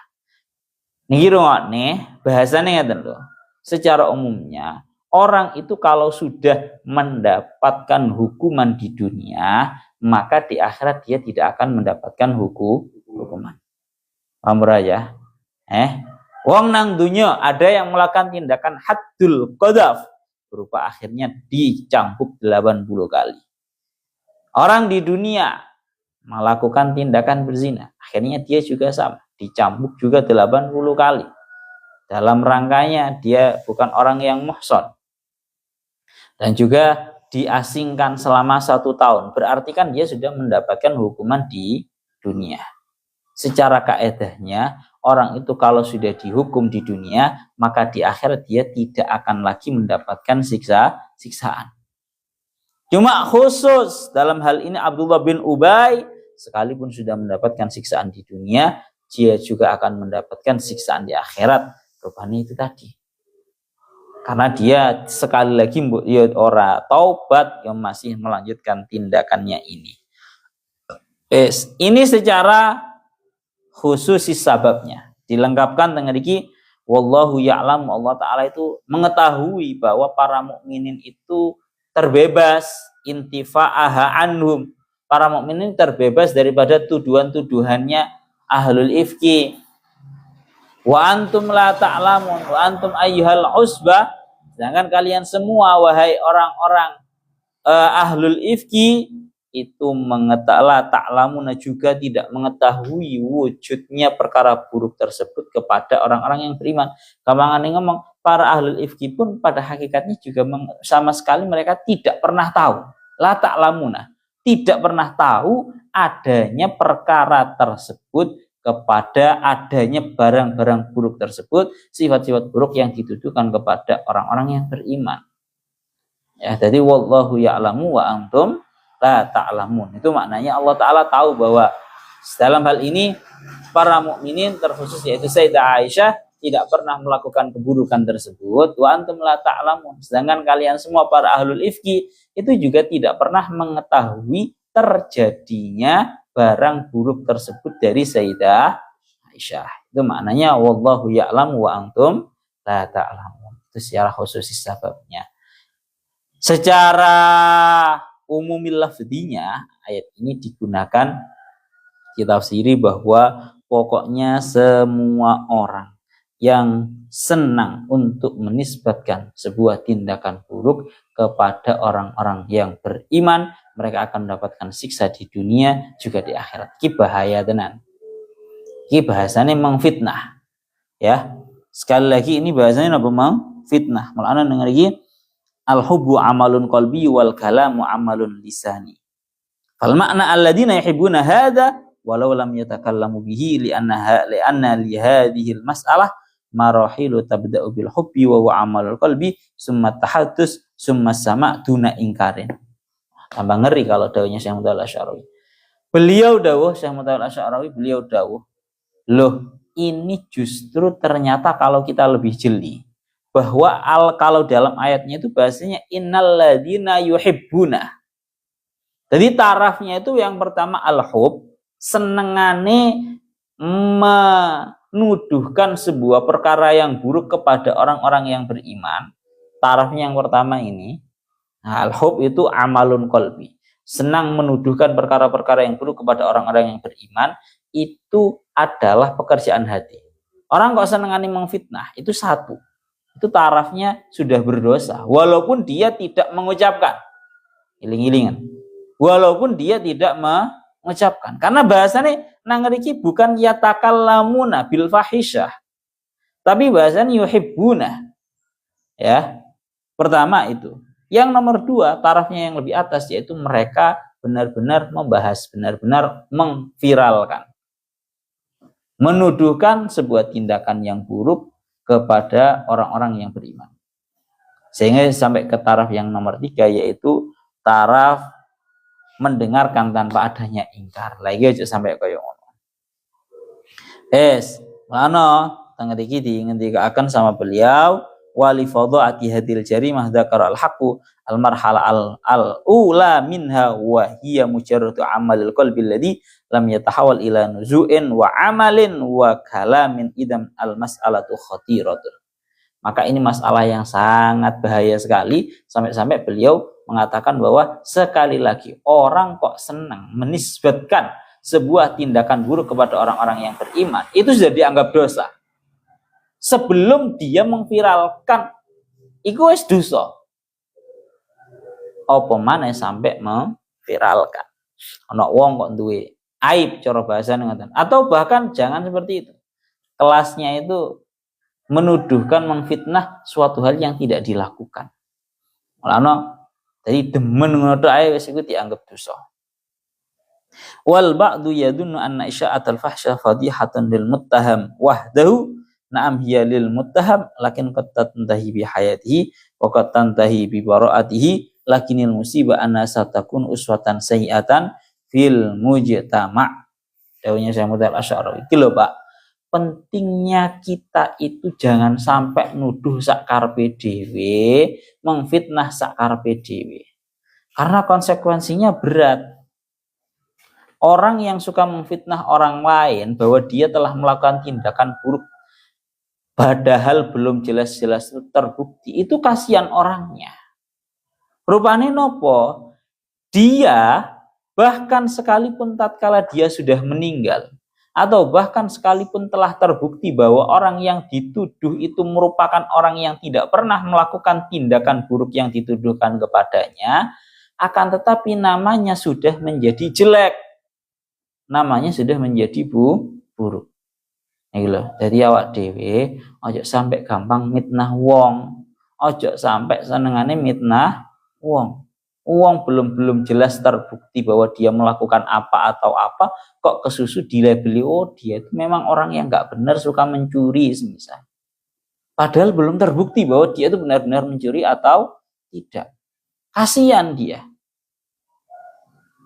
Niki rungokne bahasane ngeten lho. Secara umumnya orang itu kalau sudah mendapatkan hukuman di dunia, maka di akhirat dia tidak akan mendapatkan hukuman. Paham ya? Wong nang dunya ada yang melakukan tindakan haddul qadhaf berupa akhirnya dicambuk 80 kali. Orang di dunia melakukan tindakan berzina, akhirnya dia juga sama, dicambuk juga 80 kali. Dalam rangkanya dia bukan orang yang muhson. Dan juga diasingkan selama 1 tahun. Berarti kan dia sudah mendapatkan hukuman di dunia. Secara kaedahnya, orang itu kalau sudah dihukum di dunia, maka di akhirat dia tidak akan lagi mendapatkan siksaan. Cuma khusus dalam hal ini Abdullah bin Ubay, sekalipun sudah mendapatkan siksaan di dunia, dia juga akan mendapatkan siksaan di akhirat. Rupanya itu tadi. Karena dia sekali lagi ora taubat yang masih melanjutkan tindakannya ini. Ini secara khusus sababnya. Dilengkapkan dengan iki wallahu ya'lam, Allah Ta'ala itu mengetahui bahwa para mukminin itu terbebas intifa'aha anhum. Para mukminin terbebas daripada tuduhan-tuduhannya ahlul ifki. Wa antum la ta'lamun wa antum ayyuhal usbah. Sedangkan kalian semua wahai orang-orang ahlul ifki itu mengetahui ta'lamuna juga tidak mengetahui wujudnya perkara buruk tersebut kepada orang-orang yang beriman. Gampangane ngomong, para ahlul ifki pun pada hakikatnya juga sama sekali mereka tidak pernah tahu. La ta'lamuna, tidak pernah tahu adanya perkara tersebut, kepada adanya barang-barang buruk tersebut, sifat-sifat buruk yang dituduhkan kepada orang-orang yang beriman. Ya, jadi wallahu ya'lamu wa antum la ta'lamun. Itu maknanya Allah Ta'ala tahu bahwa dalam hal ini para mukminin terkhusus yaitu Sayyidah Aisyah tidak pernah melakukan keburukan tersebut. Wa antum la ta'lamun. Sedangkan kalian semua para ahlul ifki itu juga tidak pernah mengetahui terjadinya barang buruk tersebut dari Sayyidah Aisyah. Itu maknanya wallahu ya'lamu wa antum la ta'lamun. Itu secara khusus sebabnya. Secara umumil lafzinya ayat ini digunakan ditafsiri bahwa pokoknya semua orang yang senang untuk menisbatkan sebuah tindakan buruk kepada orang-orang yang beriman, mereka akan mendapatkan siksa di dunia juga di akhirat. Ki bahaya tenan. Ki bahasanya mengfitnah. Ya. Sekali lagi ini bahasanya apa mengfitnah. Mulane dengar iki al-hubbu amalun qalbi wal kalamu amalun lisani. Fal makna alladziina yuhibbuna hadza walau lam yatakallamu bihi li'anna li hadhihi al-mas'alah marahilu tabda'u bil hubbi wa huwa amalul qalbi summa tahaddus summa sama' duna ingkarin. Tambah ngeri kalau dawuhnya Syekh Muhammad Al-Asy'ari. Beliau dawuh, Syekh Mutawal Asy'arawi, beliau dawuh, loh ini justru ternyata kalau kita lebih jeli bahwa kalau dalam ayatnya itu bahasanya innal ladzina yuhibbuna. Jadi tarafnya itu yang pertama al-hub, senengane menuduhkan sebuah perkara yang buruk kepada orang-orang yang beriman. Tarafnya yang pertama ini, nah, al-hub itu amalun qalbi. Senang menuduhkan perkara-perkara yang buruk kepada orang-orang yang beriman, itu adalah pekerjaan hati. Orang kok senengani mengfitnah, itu satu. Itu tarafnya sudah berdosa, walaupun dia tidak mengucapkan. Iling-ilingan. Walaupun dia tidak mengucapkan. Karena bahasanya nang ngriki bukan yatakallamuna bil fahisyah, tapi bahasanya yuhibbuna. Ya. Pertama itu. Yang nomor dua, tarafnya yang lebih atas, yaitu mereka benar-benar membahas, benar-benar mengviralkan, menuduhkan sebuah tindakan yang buruk kepada orang-orang yang beriman. Sehingga sampai ke taraf yang nomor tiga, yaitu taraf mendengarkan tanpa adanya ingkar. Lagi aja sampai kaya ngono. Mana tengeri ngendikaken sama beliau, wali fadhaati hadil jarimah dzakara al-haqqu al-marhala al-ula minha wa hiya mujarradu amalil qalbi alladhi lam yatahawal ila nuzu'in wa amalin wa kalamin idam al-mas'alatu khatiratun. Maka ini masalah yang sangat bahaya sekali, sampai-sampai beliau mengatakan bahwa sekali lagi orang kok senang menisbatkan sebuah tindakan buruk kepada orang-orang yang beriman, itu sudah dianggap dosa. Sebelum dia mengviralkan, iku wis dosa. Apa maneh sampai memviralkan. Ana wong kok duwe aib cara bahasane ngoten. Atau bahkan jangan seperti itu. Kelasnya itu menuduhkan, mengfitnah suatu hal yang tidak dilakukan. Mulane jadi demen ngono tok ae wis iku dianggap dosa. Wal ba'du yadunnu anna isya'atul fahsya fadihatan lil muttaham wahdahu. Na'am hiya lil muttaham lakin qad tantahi bi hayatihi wa qad tantahi bi bara'atihi lakinil musibah anna satakun uswatan sayyi'atan fil mujtama'. Dawuhnya Syekh Mutawal Asy'arawi. Iki lho Pak, pentingnya kita itu jangan sampai nuduh sak karepe dhewe, mengfitnah sak karepe dhewe. Karena konsekuensinya berat. Orang yang suka memfitnah orang lain bahwa dia telah melakukan tindakan buruk padahal belum jelas-jelas terbukti, itu kasihan orangnya. Rupane nopo? Dia bahkan sekalipun tatkala dia sudah meninggal, atau bahkan sekalipun telah terbukti bahwa orang yang dituduh itu merupakan orang yang tidak pernah melakukan tindakan buruk yang dituduhkan kepadanya, akan tetapi namanya sudah menjadi jelek, namanya sudah menjadi buruk. Jadi awak dhewe ojo sampai gampang mitnah wong, ojo sampai senengane mitnah wong. Wong belum jelas terbukti bahwa dia melakukan apa atau apa, kok kesusu dilabeli oh dia itu memang orang yang nggak benar, suka mencuri semisal. Padahal belum terbukti bahwa dia itu benar-benar mencuri atau tidak. Kasihan dia.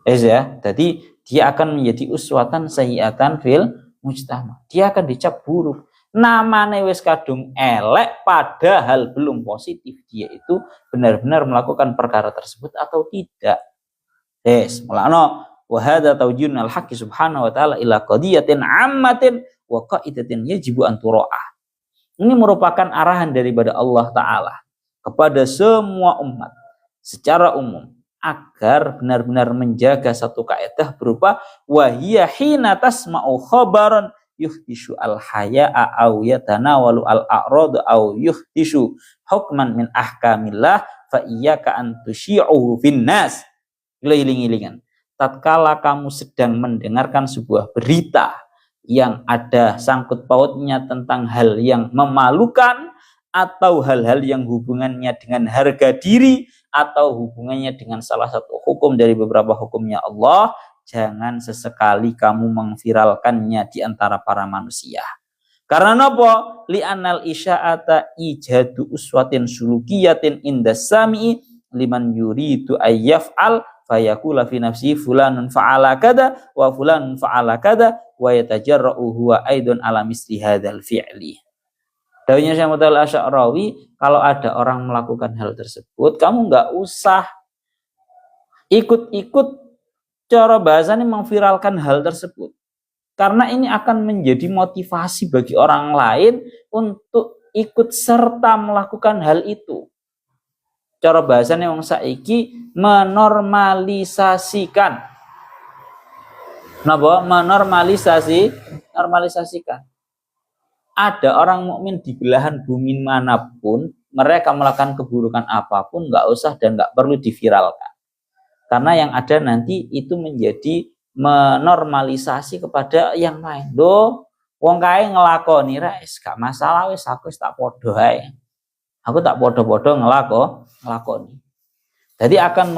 Ya, jadi dia akan menjadi uswatan sayyi'atan fil mujtama. Dia akan dicap buruk. Namanya wis kadung elek padahal belum positif dia itu benar-benar melakukan perkara tersebut atau tidak. Mulane wa hadza tawjihun al-haqqi subhanahu wa ta'ala ila qadiyatin ammatin wa qaidatin yajibu an tura'ah. Ini merupakan arahan daripada Allah Ta'ala kepada semua umat secara umum agar benar-benar menjaga satu kaidah berupa wahiyya hina tasma'u khabaran yuhdishu al-haya'a aw yatanawalu al-a'rad aw yuhdishu hukman min ahkamillah fa iyyaka an tusyi'uhu finnas. Iling-ilingan. Tatkala kamu sedang mendengarkan sebuah berita yang ada sangkut pautnya tentang hal yang memalukan atau hal-hal yang hubungannya dengan harga diri atau hubungannya dengan salah satu hukum dari beberapa hukumnya Allah, jangan sesekali kamu mengviralkannya di antara para manusia. Karena apa? Li'anal isya'ata ijadu uswatin sulukiyatin indas sami'i liman yuridu ayyaf'al fayaqula fi nafsihi fulanun fa'ala kada wa fulanun fa'ala kada wa yatajarra'u huwa aidun ala misli hadzal fi'li. Dawuhnya Syekh Muhammad Al-Asy'arawi, kalau ada orang melakukan hal tersebut, kamu nggak usah ikut-ikut cara bahasanya memviralkan hal tersebut. Karena ini akan menjadi motivasi bagi orang lain untuk ikut serta melakukan hal itu. Cara bahasanya wong saiki menormalisasikan. Napa? Normalisasikan. Ada orang mukmin di belahan bumi manapun, mereka melakukan keburukan apapun, nggak usah dan nggak perlu diviralkan. Karena yang ada nanti itu menjadi menormalisasi kepada yang lain. Loh, wong kae ngelakoni ra gak masalah wis, aku tak podo ae. Aku tak podo-podo ngelakoni. Jadi akan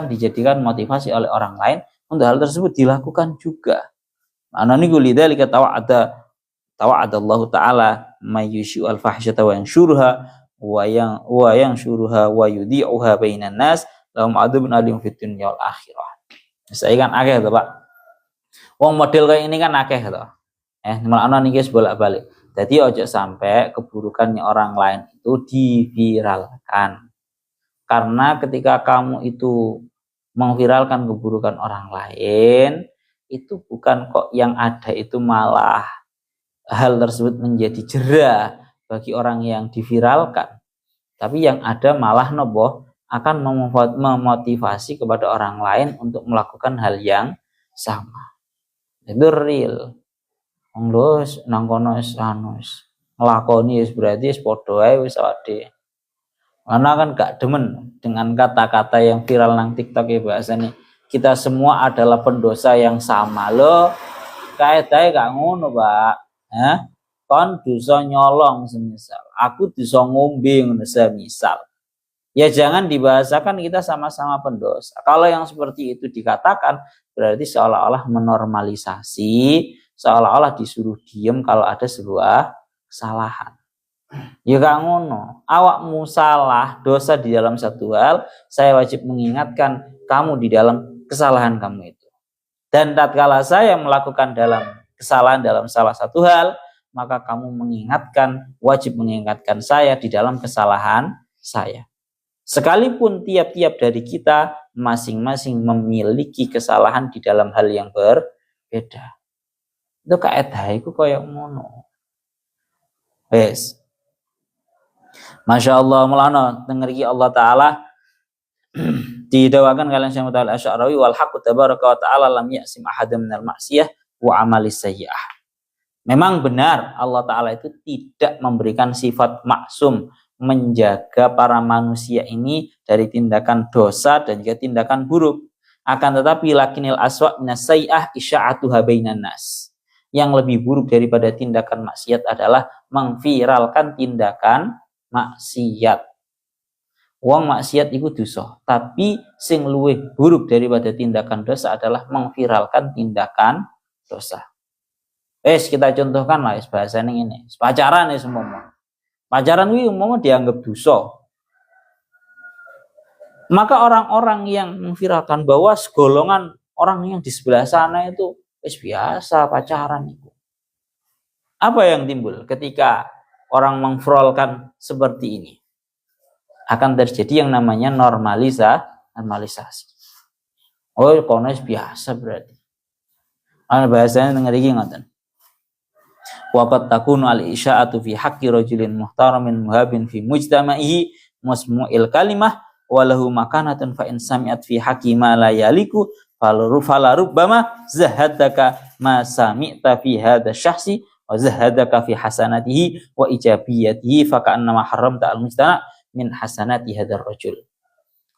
dijadikan motivasi oleh orang lain untuk hal tersebut dilakukan juga. Ana niku lidzalika tawa'adallahu ta'ala mayyusyu al-fahsyata wa yansyuruha wa yanshuruha wa yudhi'uha bainan nas lahum adzabun alim fid dunya wal akhirah. Saya kan akeh to, Pak. Wong model kayak ini kan akeh to. Malah ana niki bolak-balik. Jadi ojo sampai keburukannya orang lain itu diviralkan. Karena ketika kamu itu mengviralkan keburukan orang lain, itu bukan kok yang ada itu malah hal tersebut menjadi jera bagi orang yang diviralkan. Tapi yang ada malah akan memotivasi kepada orang lain untuk melakukan hal yang sama. Itu real. Wong lus nang kono wis nglakoni wis berarti wis padha ae wis awake. Karena kan gak demen dengan kata-kata yang viral nang TikTok ya bahasane. Kita semua adalah pendosa yang sama loh. Kaedahe gak ngono, Pak. Kon dosa nyolong semisal. Aku dosa ngombe ngono semisal. Ya jangan dibahasakan kita sama-sama pendosa. Kalau yang seperti itu dikatakan berarti seolah-olah menormalisasi, seolah-olah disuruh diem kalau ada sebuah kesalahan. Ya gak ngono. Awakmu salah, dosa di dalam satu hal, saya wajib mengingatkan kamu di dalam kesalahan kamu itu. Dan tatkala saya melakukan kesalahan dalam salah satu hal, maka kamu wajib mengingatkan saya di dalam kesalahan saya. Sekalipun tiap-tiap dari kita masing-masing memiliki kesalahan di dalam hal yang berbeda. Itu kaedah iku koyo ngono. Wes. Masya Allah mulana dengeriki Allah Ta'ala didawakan kalian Syekh Muhammad Al-Asy'arawi wal haqqu tabaraka wa ta'ala lam ya'sim ahadam minal ma'siyah wa amalis sayyi'ah. Memang benar Allah Ta'ala itu tidak memberikan sifat maksum, menjaga para manusia ini dari tindakan dosa dan juga tindakan buruk. Akan tetapi lakinil aswa' minas sayyi'ah isya'atuha bainan nas. Yang lebih buruk daripada tindakan maksiat adalah mengviralkan tindakan maksiat. Wong maksiat itu dosa, tapi sing luwih buruk daripada tindakan dosa adalah mengviralkan tindakan dosa. Kita contohkan lah bahasanya ini. Pacaran ya semua. Pacaran itu umumnya dianggap dosa. Maka orang-orang yang mengviralkan bahwa segolongan orang yang di sebelah sana itu biasa pacaran itu. Apa yang timbul ketika orang mengviralkan seperti ini? Akan terjadi yang namanya normalisasi. Oh, kono biasa berarti. Bahasanya dengar ngoten. Waqad takunu al-isya'atu fi haqqi rajulin muhtaramin muhabin fi mujtama'ihi musmu'il kalimah walahu makanatun fa in sami'at fi haqqi ma la yaliku fala rubbama zahadaka ma sami'ta fi hadha syakhsi wa zahadaka fi hasanatihi wa ijabiyatihi fa ka'annama haramta al-mujtama' min hasanati hadzal rajul.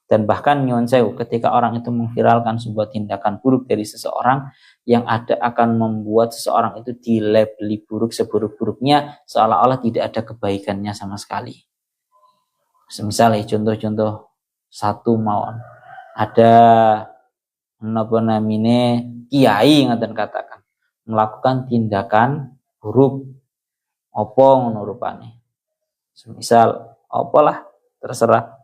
Dan bahkan nyuwun sewu ketika orang itu memviralkan sebuah tindakan buruk dari seseorang, yang ada akan membuat seseorang itu dilabeli buruk seburuk-buruknya, seolah-olah tidak ada kebaikannya sama sekali. Misalnya contoh-contoh satu mawon, ada kiai ngaten katakan melakukan tindakan buruk apa ngono rupane. Misal apalah terserah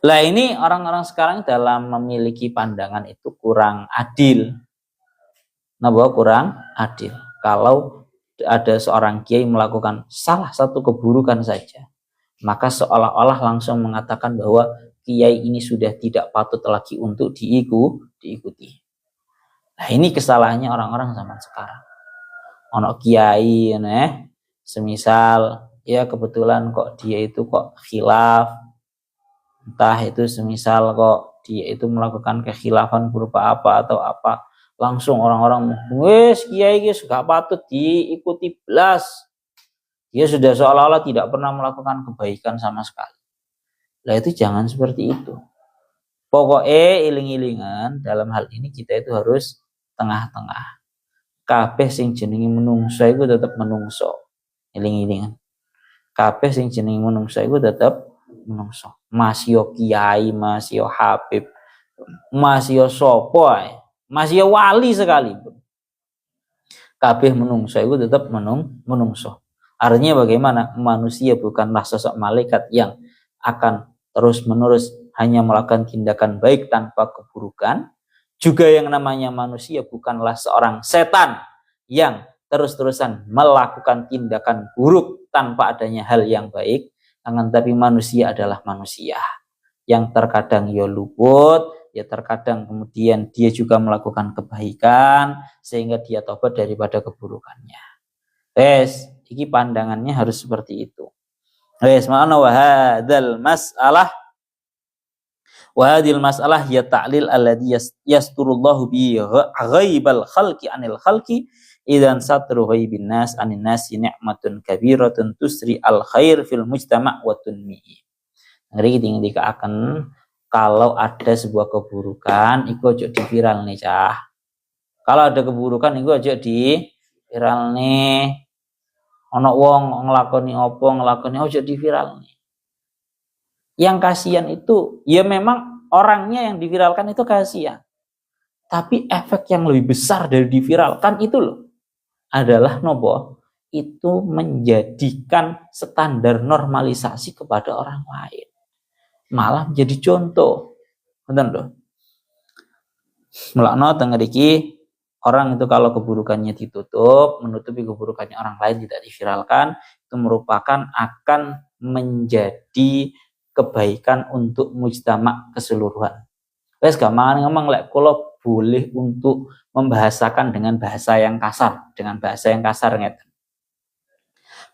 Lah ini orang-orang sekarang dalam memiliki pandangan itu kurang adil. Bahwa kurang adil. Kalau ada seorang kiai melakukan salah satu keburukan saja, maka seolah-olah langsung mengatakan bahwa kiai ini sudah tidak patut lagi untuk diikuti. Nah ini kesalahannya orang-orang zaman sekarang. Ono kiai, semisal ya kebetulan kok dia itu kok khilaf, entah itu semisal kok dia itu melakukan kekhilafan berupa apa atau apa, langsung orang-orang wes kiai guys gak patut diikuti belas. Dia sudah seolah-olah tidak pernah melakukan kebaikan sama sekali. Lah itu jangan seperti itu. Pokoknya iling-ilingan dalam hal ini kita itu harus tengah-tengah. Kabeh sing jenenge menungso iku tetep menungso. Iling-ilingan. Kabeh sing jenenge menungso iku tetep menungso. Mas yo kiai, mas yo habib, mas yo sapa ae. Mas yo wali sekalipun. Kabeh menungso iku tetep menungso. Artinya bagaimana? Manusia bukanlah sosok malaikat yang akan terus-menerus hanya melakukan tindakan baik tanpa keburukan. Juga yang namanya manusia bukanlah seorang setan yang terus-terusan melakukan tindakan buruk tanpa adanya hal yang baik. Tapi manusia adalah manusia yang terkadang ya luput, ya terkadang kemudian dia juga melakukan kebaikan sehingga dia tobat daripada keburukannya. Iki pandangannya harus seperti itu. Ma'ana wa hadzal mas'alah wa hadhil mas'alah ya ta'lil alladhi yasturullahu bi ghaibal khalqi anil khalqi idzan satru ghaibin nas anin nasi ni'matun kabiratun tusri al khair fil mujtama' wa tunmihi. Ngeri tinggi akan kalau ada sebuah keburukan iku aja di viral nih cah. Kalau ada keburukan iku aja di viral nih. Ono wong ngelakoni opo ngelakoni aja di viral nih. Yang kasihan itu ya memang orangnya yang diviralkan itu kasihan. Tapi efek yang lebih besar dari diviralkan itu loh adalah nopo itu menjadikan standar normalisasi kepada orang lain. Malah menjadi contoh. Betul loh. Melakno teng mriki orang itu kalau keburukannya ditutup, menutupi keburukannya orang lain tidak diviralkan, itu merupakan akan menjadi kebaikan untuk mujtama keseluruhan. Wes gampang ngomong lek kula boleh untuk membahasakan dengan bahasa yang kasar, ngeten.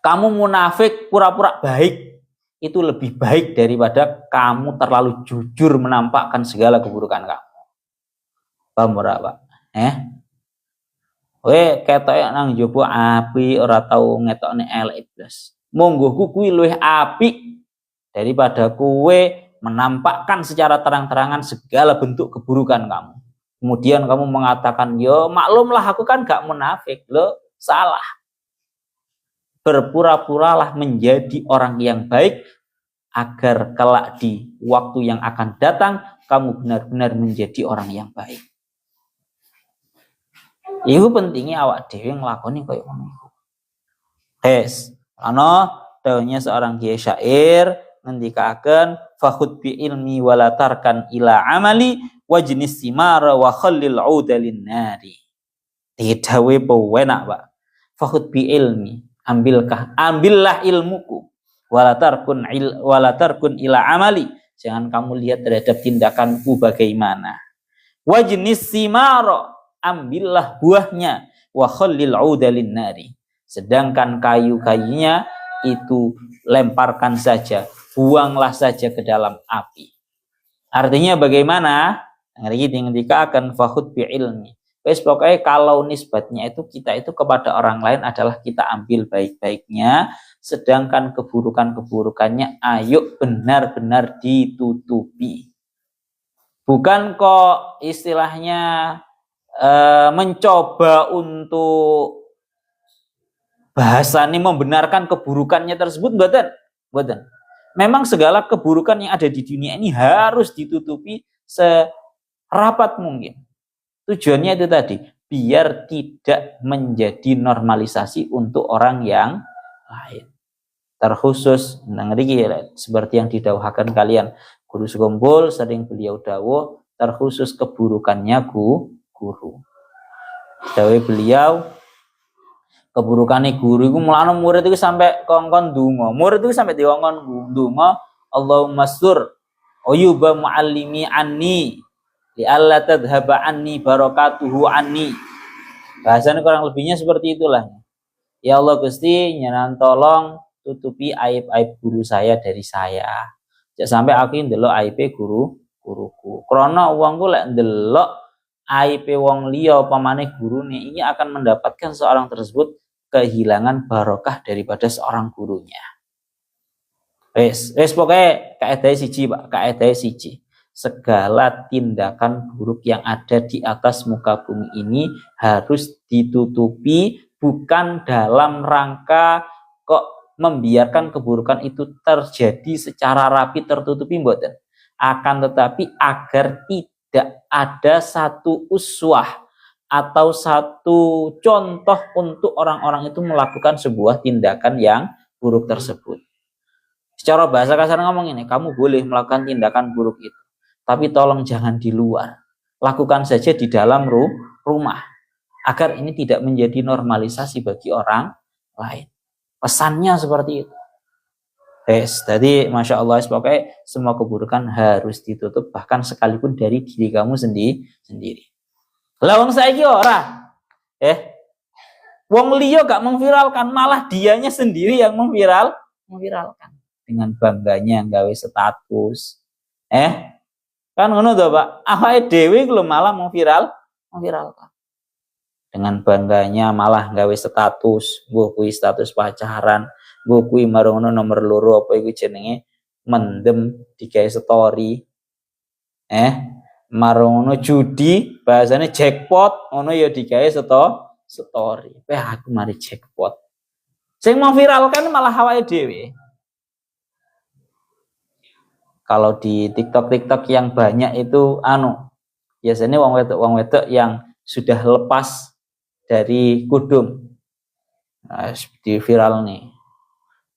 Kamu munafik pura-pura baik itu lebih baik daripada kamu terlalu jujur menampakkan segala keburukan kamu. Paham ora, Pak? Ketoke nang njaba api ora tau ngetokne elek blas. Monggoku kuwi luwih apik daripada kowe menampakkan secara terang-terangan segala bentuk keburukan kamu. Kemudian kamu mengatakan, yo maklumlah aku kan gak munafik. Lo salah. Berpura-puralah menjadi orang yang baik agar kelak di waktu yang akan datang kamu benar-benar menjadi orang yang baik. Iku pentingnya awak dhewe nglakoni koyo ngono iku. Ana dawuhnya seorang kiai syair ngendikaken fakhud bi ilmi wala tarkan ila amali wajnis simara wa khallil udalin nari. Didawe penak, Pak. Fakhud bi ilmi, ambillah ilmuku wala tarkun ila amali. Jangan kamu lihat terhadap tindakanku bagaimana. Wajnis simara, ambillah buahnya wa khallil udalin nari. Sedangkan kayu-kayunya itu lemparkan saja, buanglah saja ke dalam api. Artinya bagaimana? Ngeri ketika akan fakhud bi ilmi. Wes pokoknya kalau nisbatnya itu kita itu kepada orang lain adalah kita ambil baik-baiknya, sedangkan keburukan-keburukannya ayo benar-benar ditutupi. Bukan kok istilahnya mencoba untuk bahasa ini membenarkan keburukannya tersebut, mboten. Memang segala keburukan yang ada di dunia ini harus ditutupi serapat mungkin. Tujuannya itu tadi, biar tidak menjadi normalisasi untuk orang yang lain. Terkhusus seperti yang didawahkan kalian, Guru sekumpul sering beliau dawuh terkhusus keburukannya guru. Dawuh beliau keburukannya guru itu mulane murid itu sampai kongkon donga. Murid itu sampai dikongkon donga, Allahumma sur uyuba muallimi anni li alla tadhhaba anni barakatuhu anni. Bahasanya kurang lebihnya seperti itulah. Ya Allah Gusti, nyenan tolong tutupi aib-aib guru saya dari saya. Jangan sampai aku ndelok aib guruku. Krana wongku lek ndelok aib wong liya pamane gurune, ini akan mendapatkan seorang tersebut kehilangan barokah daripada seorang gurunya. Wes pokoknya kaidah siji Pak, kaidah siji. Segala tindakan buruk yang ada di atas muka bumi ini harus ditutupi, bukan dalam rangka kok membiarkan keburukan itu terjadi secara rapi tertutupi mboten. Akan tetapi agar tidak ada satu uswah atau satu contoh untuk orang-orang itu melakukan sebuah tindakan yang buruk tersebut. Secara bahasa kasar ngomong ini, kamu boleh melakukan tindakan buruk itu, tapi tolong jangan di luar. Lakukan saja di dalam rumah, agar ini tidak menjadi normalisasi bagi orang lain. Pesannya seperti itu. Jadi Masya Allah, pokoknya semua keburukan harus ditutup, bahkan sekalipun dari diri kamu sendiri. Lawang saiki ora. Wong liya gak memviralkan, malah dianya sendiri yang memviralkan. Dengan bangganya gawe status. Kan ngono to, Pak. Awake dhewe lho malah memviralkan. Dengan bangganya malah gawe status, mbuh kuwi status pacaran, mbuh kuwi marono nomor loro apa iku jenenge mendem digawe story. Marono judi, bahasanya jackpot, ngono ya digawe story. Aku mari jackpot. Sing mau viralkan malah awake dhewe. Kalau di TikTok yang banyak itu biasanya wong wedok yang sudah lepas dari kudung. Di viral nih.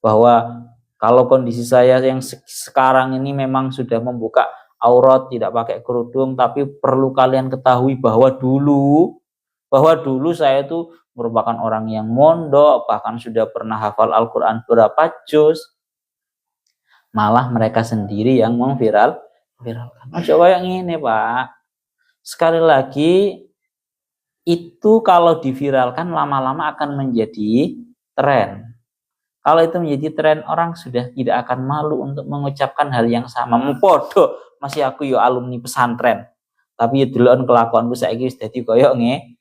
Bahwa kalau kondisi saya yang sekarang ini memang sudah membuka aurat, tidak pakai kerudung, tapi perlu kalian ketahui bahwa dulu saya itu merupakan orang yang mondok, bahkan sudah pernah hafal Al-Quran berapa juz. Malah mereka sendiri yang memviralkan. Coba yang ini Pak. Sekali lagi, itu kalau diviralkan lama-lama akan menjadi tren. Kalau itu menjadi tren, orang sudah tidak akan malu untuk mengucapkan hal yang sama. Podo, masih aku yo alumni pesantren. Tapi deloken kelakuanku saiki wis dadi koyo ngene.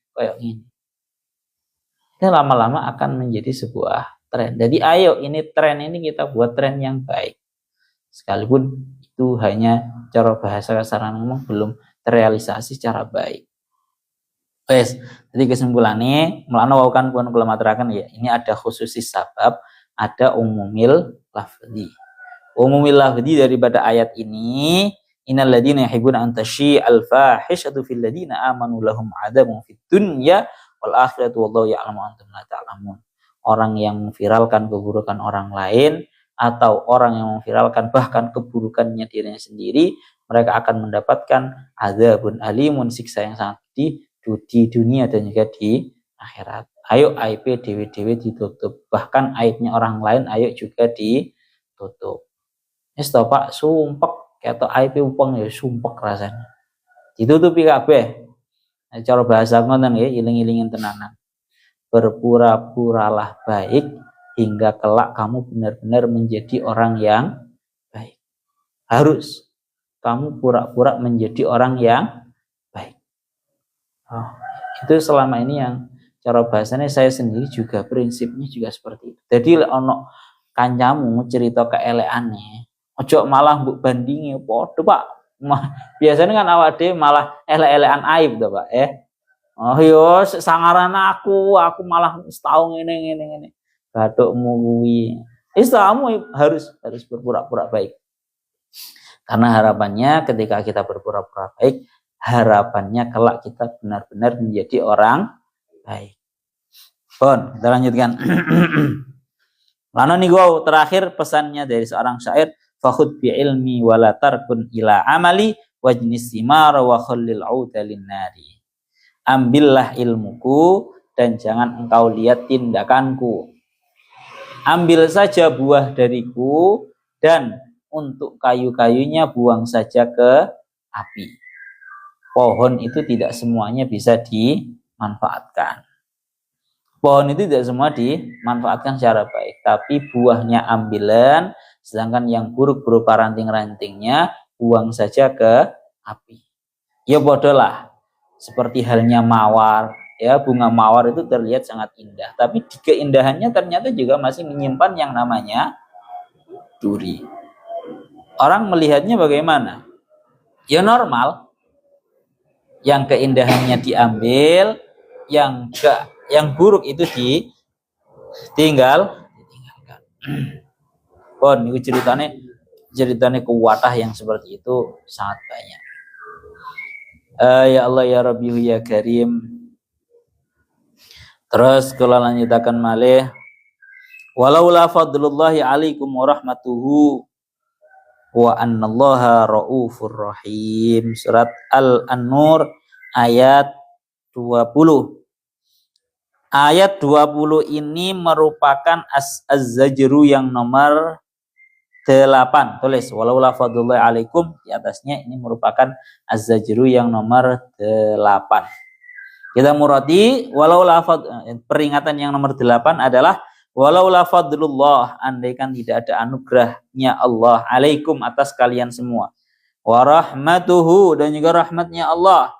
Itu lama-lama akan menjadi sebuah tren. Jadi ayo tren ini kita buat tren yang baik. Sekalipun itu hanya cara bahasa kasar ngomong belum terrealisasi secara baik. Jadi kesimpulannya, melana wakan pun kula maturaken ya, ini ada khususis sabab, ada umumil lafzi. Umumil lafzi daripada ayat ini, innal ladzina yuhibbuna an tashi'al fahishatu fil ladzina amanu lahum 'adzabun fid dunya wal akhiratu wallahu ya'lamu antum la ta'lamun. Orang yang memviralkan keburukan orang lain atau orang yang memviralkan bahkan keburukannya dirinya sendiri, mereka akan mendapatkan adzabun alimun, siksa yang sangat pedih di dunia dan juga di akhirat. Ayo aib dewe-dewe ditutup, bahkan aibnya orang lain ayo juga ditutup. Wis to Pak, sumpek ketok aib upeng ya sumpek rasanya. Ditutupi kabeh. Cara bahasa ngoten nggih, iling-ilingin tenanan. Berpura-puralah baik hingga kelak kamu benar-benar menjadi orang yang baik. Harus kamu pura-pura menjadi orang yang baik. Itu selama ini yang cara bahasanya saya sendiri juga prinsipnya juga seperti itu. Jadi ono kancamu cerita keeleane, ojo malah mbok bandingi padha Pak. Biasanya kan awak dhewe malah elek-elekan aib to Pak. Oh yo sangaran aku malah setahun ngene. Batukmu kuwi. Kamu harus berpura-pura baik. Karena harapannya ketika kita berpura-pura baik, harapannya kelak kita benar-benar menjadi orang baik. Kita lanjutkan. Lalu nih terakhir pesannya dari seorang syair, fakhud bi ilmi wala tarkun ila amali wajnis simara wa khallil auda linnari. Ambillah ilmuku dan jangan engkau lihat tindakanku. Ambil saja buah dariku dan untuk kayu-kayunya buang saja ke api. Pohon itu tidak semuanya bisa dimanfaatkan. Pohon itu tidak semua dimanfaatkan secara baik, tapi buahnya ambilan, sedangkan yang buruk berupa ranting-rantingnya buang saja ke api. Ya bodohlah, seperti halnya mawar, ya bunga mawar itu terlihat sangat indah, tapi di keindahannya ternyata juga masih menyimpan yang namanya duri. Orang melihatnya bagaimana? Ya normal. Yang keindahannya diambil, yang buruk itu ditinggalkan. Pon, itu ceritanya kuwatah yang seperti itu sangat banyak. Ya Allah ya Rabbi ya Karim. Terus kalau lanjutakan malih, walaula fadlullahi alaikum wa rahmatuhu wa annallaha raufur rahim. Surat Al-An-Nur ayat 20. Ayat 20 ini merupakan az-zajru yang nomor 8. Tulis walaula fadlullahi alaikum, di atasnya ini merupakan az-zajru yang nomor 8. Kita murati walaula peringatan yang nomor 8 adalah walaula fadlullah, andaikan tidak ada anugerahnya Allah alaikum atas kalian semua, wa rahmatuhu, dan juga rahmatnya Allah,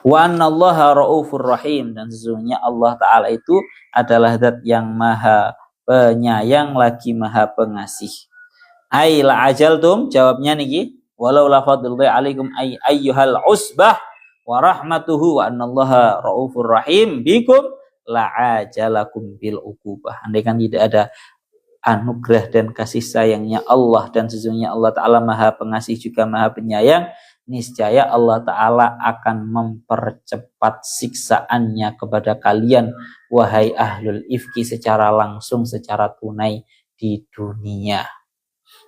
wa annallaha raufur rahim, dan sesungguhnya Allah Ta'ala itu adalah zat yang maha penyayang lagi maha pengasih. Ai la ajaltum, jawabnya niki walau la fadlullahi alaikum ay ayyuhal usbah wa rahmatuhu wa annallaha raufur rahim bikum la ajalakum bil uqubah. Andaikan tidak ada anugerah dan kasih sayangnya Allah dan sesungguhnya Allah Ta'ala maha pengasih juga maha penyayang, niscaya Allah Ta'ala akan mempercepat siksaannya kepada kalian wahai ahlul ifki secara langsung, secara tunai di dunia.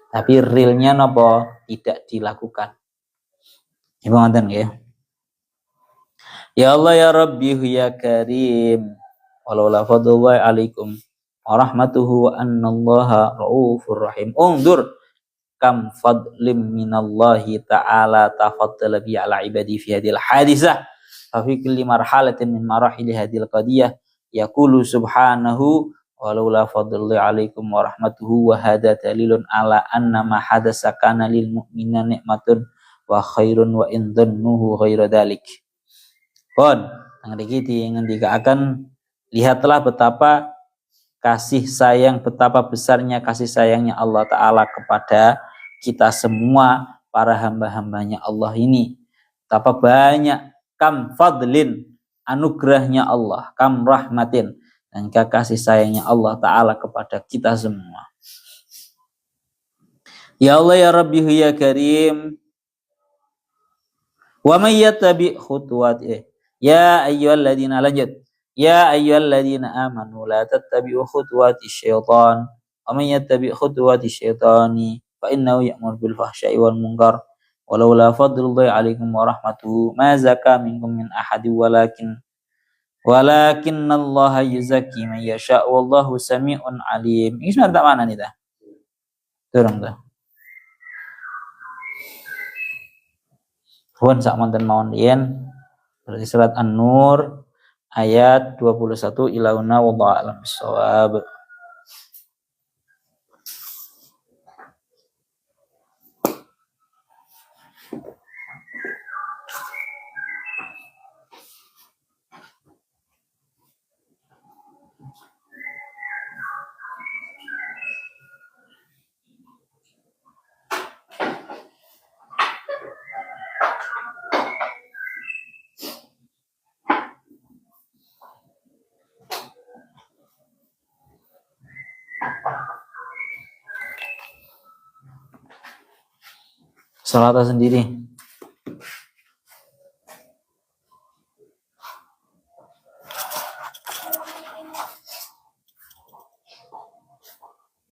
Tapi realnya nopo tidak dilakukan. Ibu ngoten nggih. Ya Allah ya Rabbi ya Karim. Walau la fadlullahi alaikum wa rahmatuhu wa annallaha raufur rahim. Undur kam fadlim minallahi ta'ala tafaddala bi ala ibadi fi hadil hadisah. Fa fi kulli marhalatin min marahil hadil qadiyah yaqulu subhanahu walaula fadlullahi alaikum wa rahmatuhu wa hada dalilun ala anna ma hadasa kana lil mu'mina nikmatun wa khairun wa in dhannuhu ghaira dalik. Pon ngriki ngendikaken lihatlah betapa kasih sayang, betapa besarnya kasih sayangnya Allah Ta'ala kepada kita semua para hamba-hambanya Allah ini. Betapa banyak kam fadlin, anugerahnya Allah, kam rahmatin, dan kasih sayangnya Allah Ta'ala kepada kita semua. Ya Allah ya Rabbi ya Karim. Wa may yattabi khutuwati ya ayyuhalladzina lanjut. Ya ayyuhalladzina amanu la tattabi'u khutuwati syaitan. Wa may yattabi khutuwati syaitani fa innahu ya'muru bil fahsya'i wal munkar. Walaula fadlullahi 'alaikum wa rahmatuhu ma zaka minkum min ahadin walakinallaha yuzakki man yasha wallahu sami'un alim. Ini sebenarnya tak mana nih dah? Turun dah. Huwan sak manten mawon yen berarti surat An-Nur ayat 21 ilauna wallahu a'lam bissawab. Salat sendiri.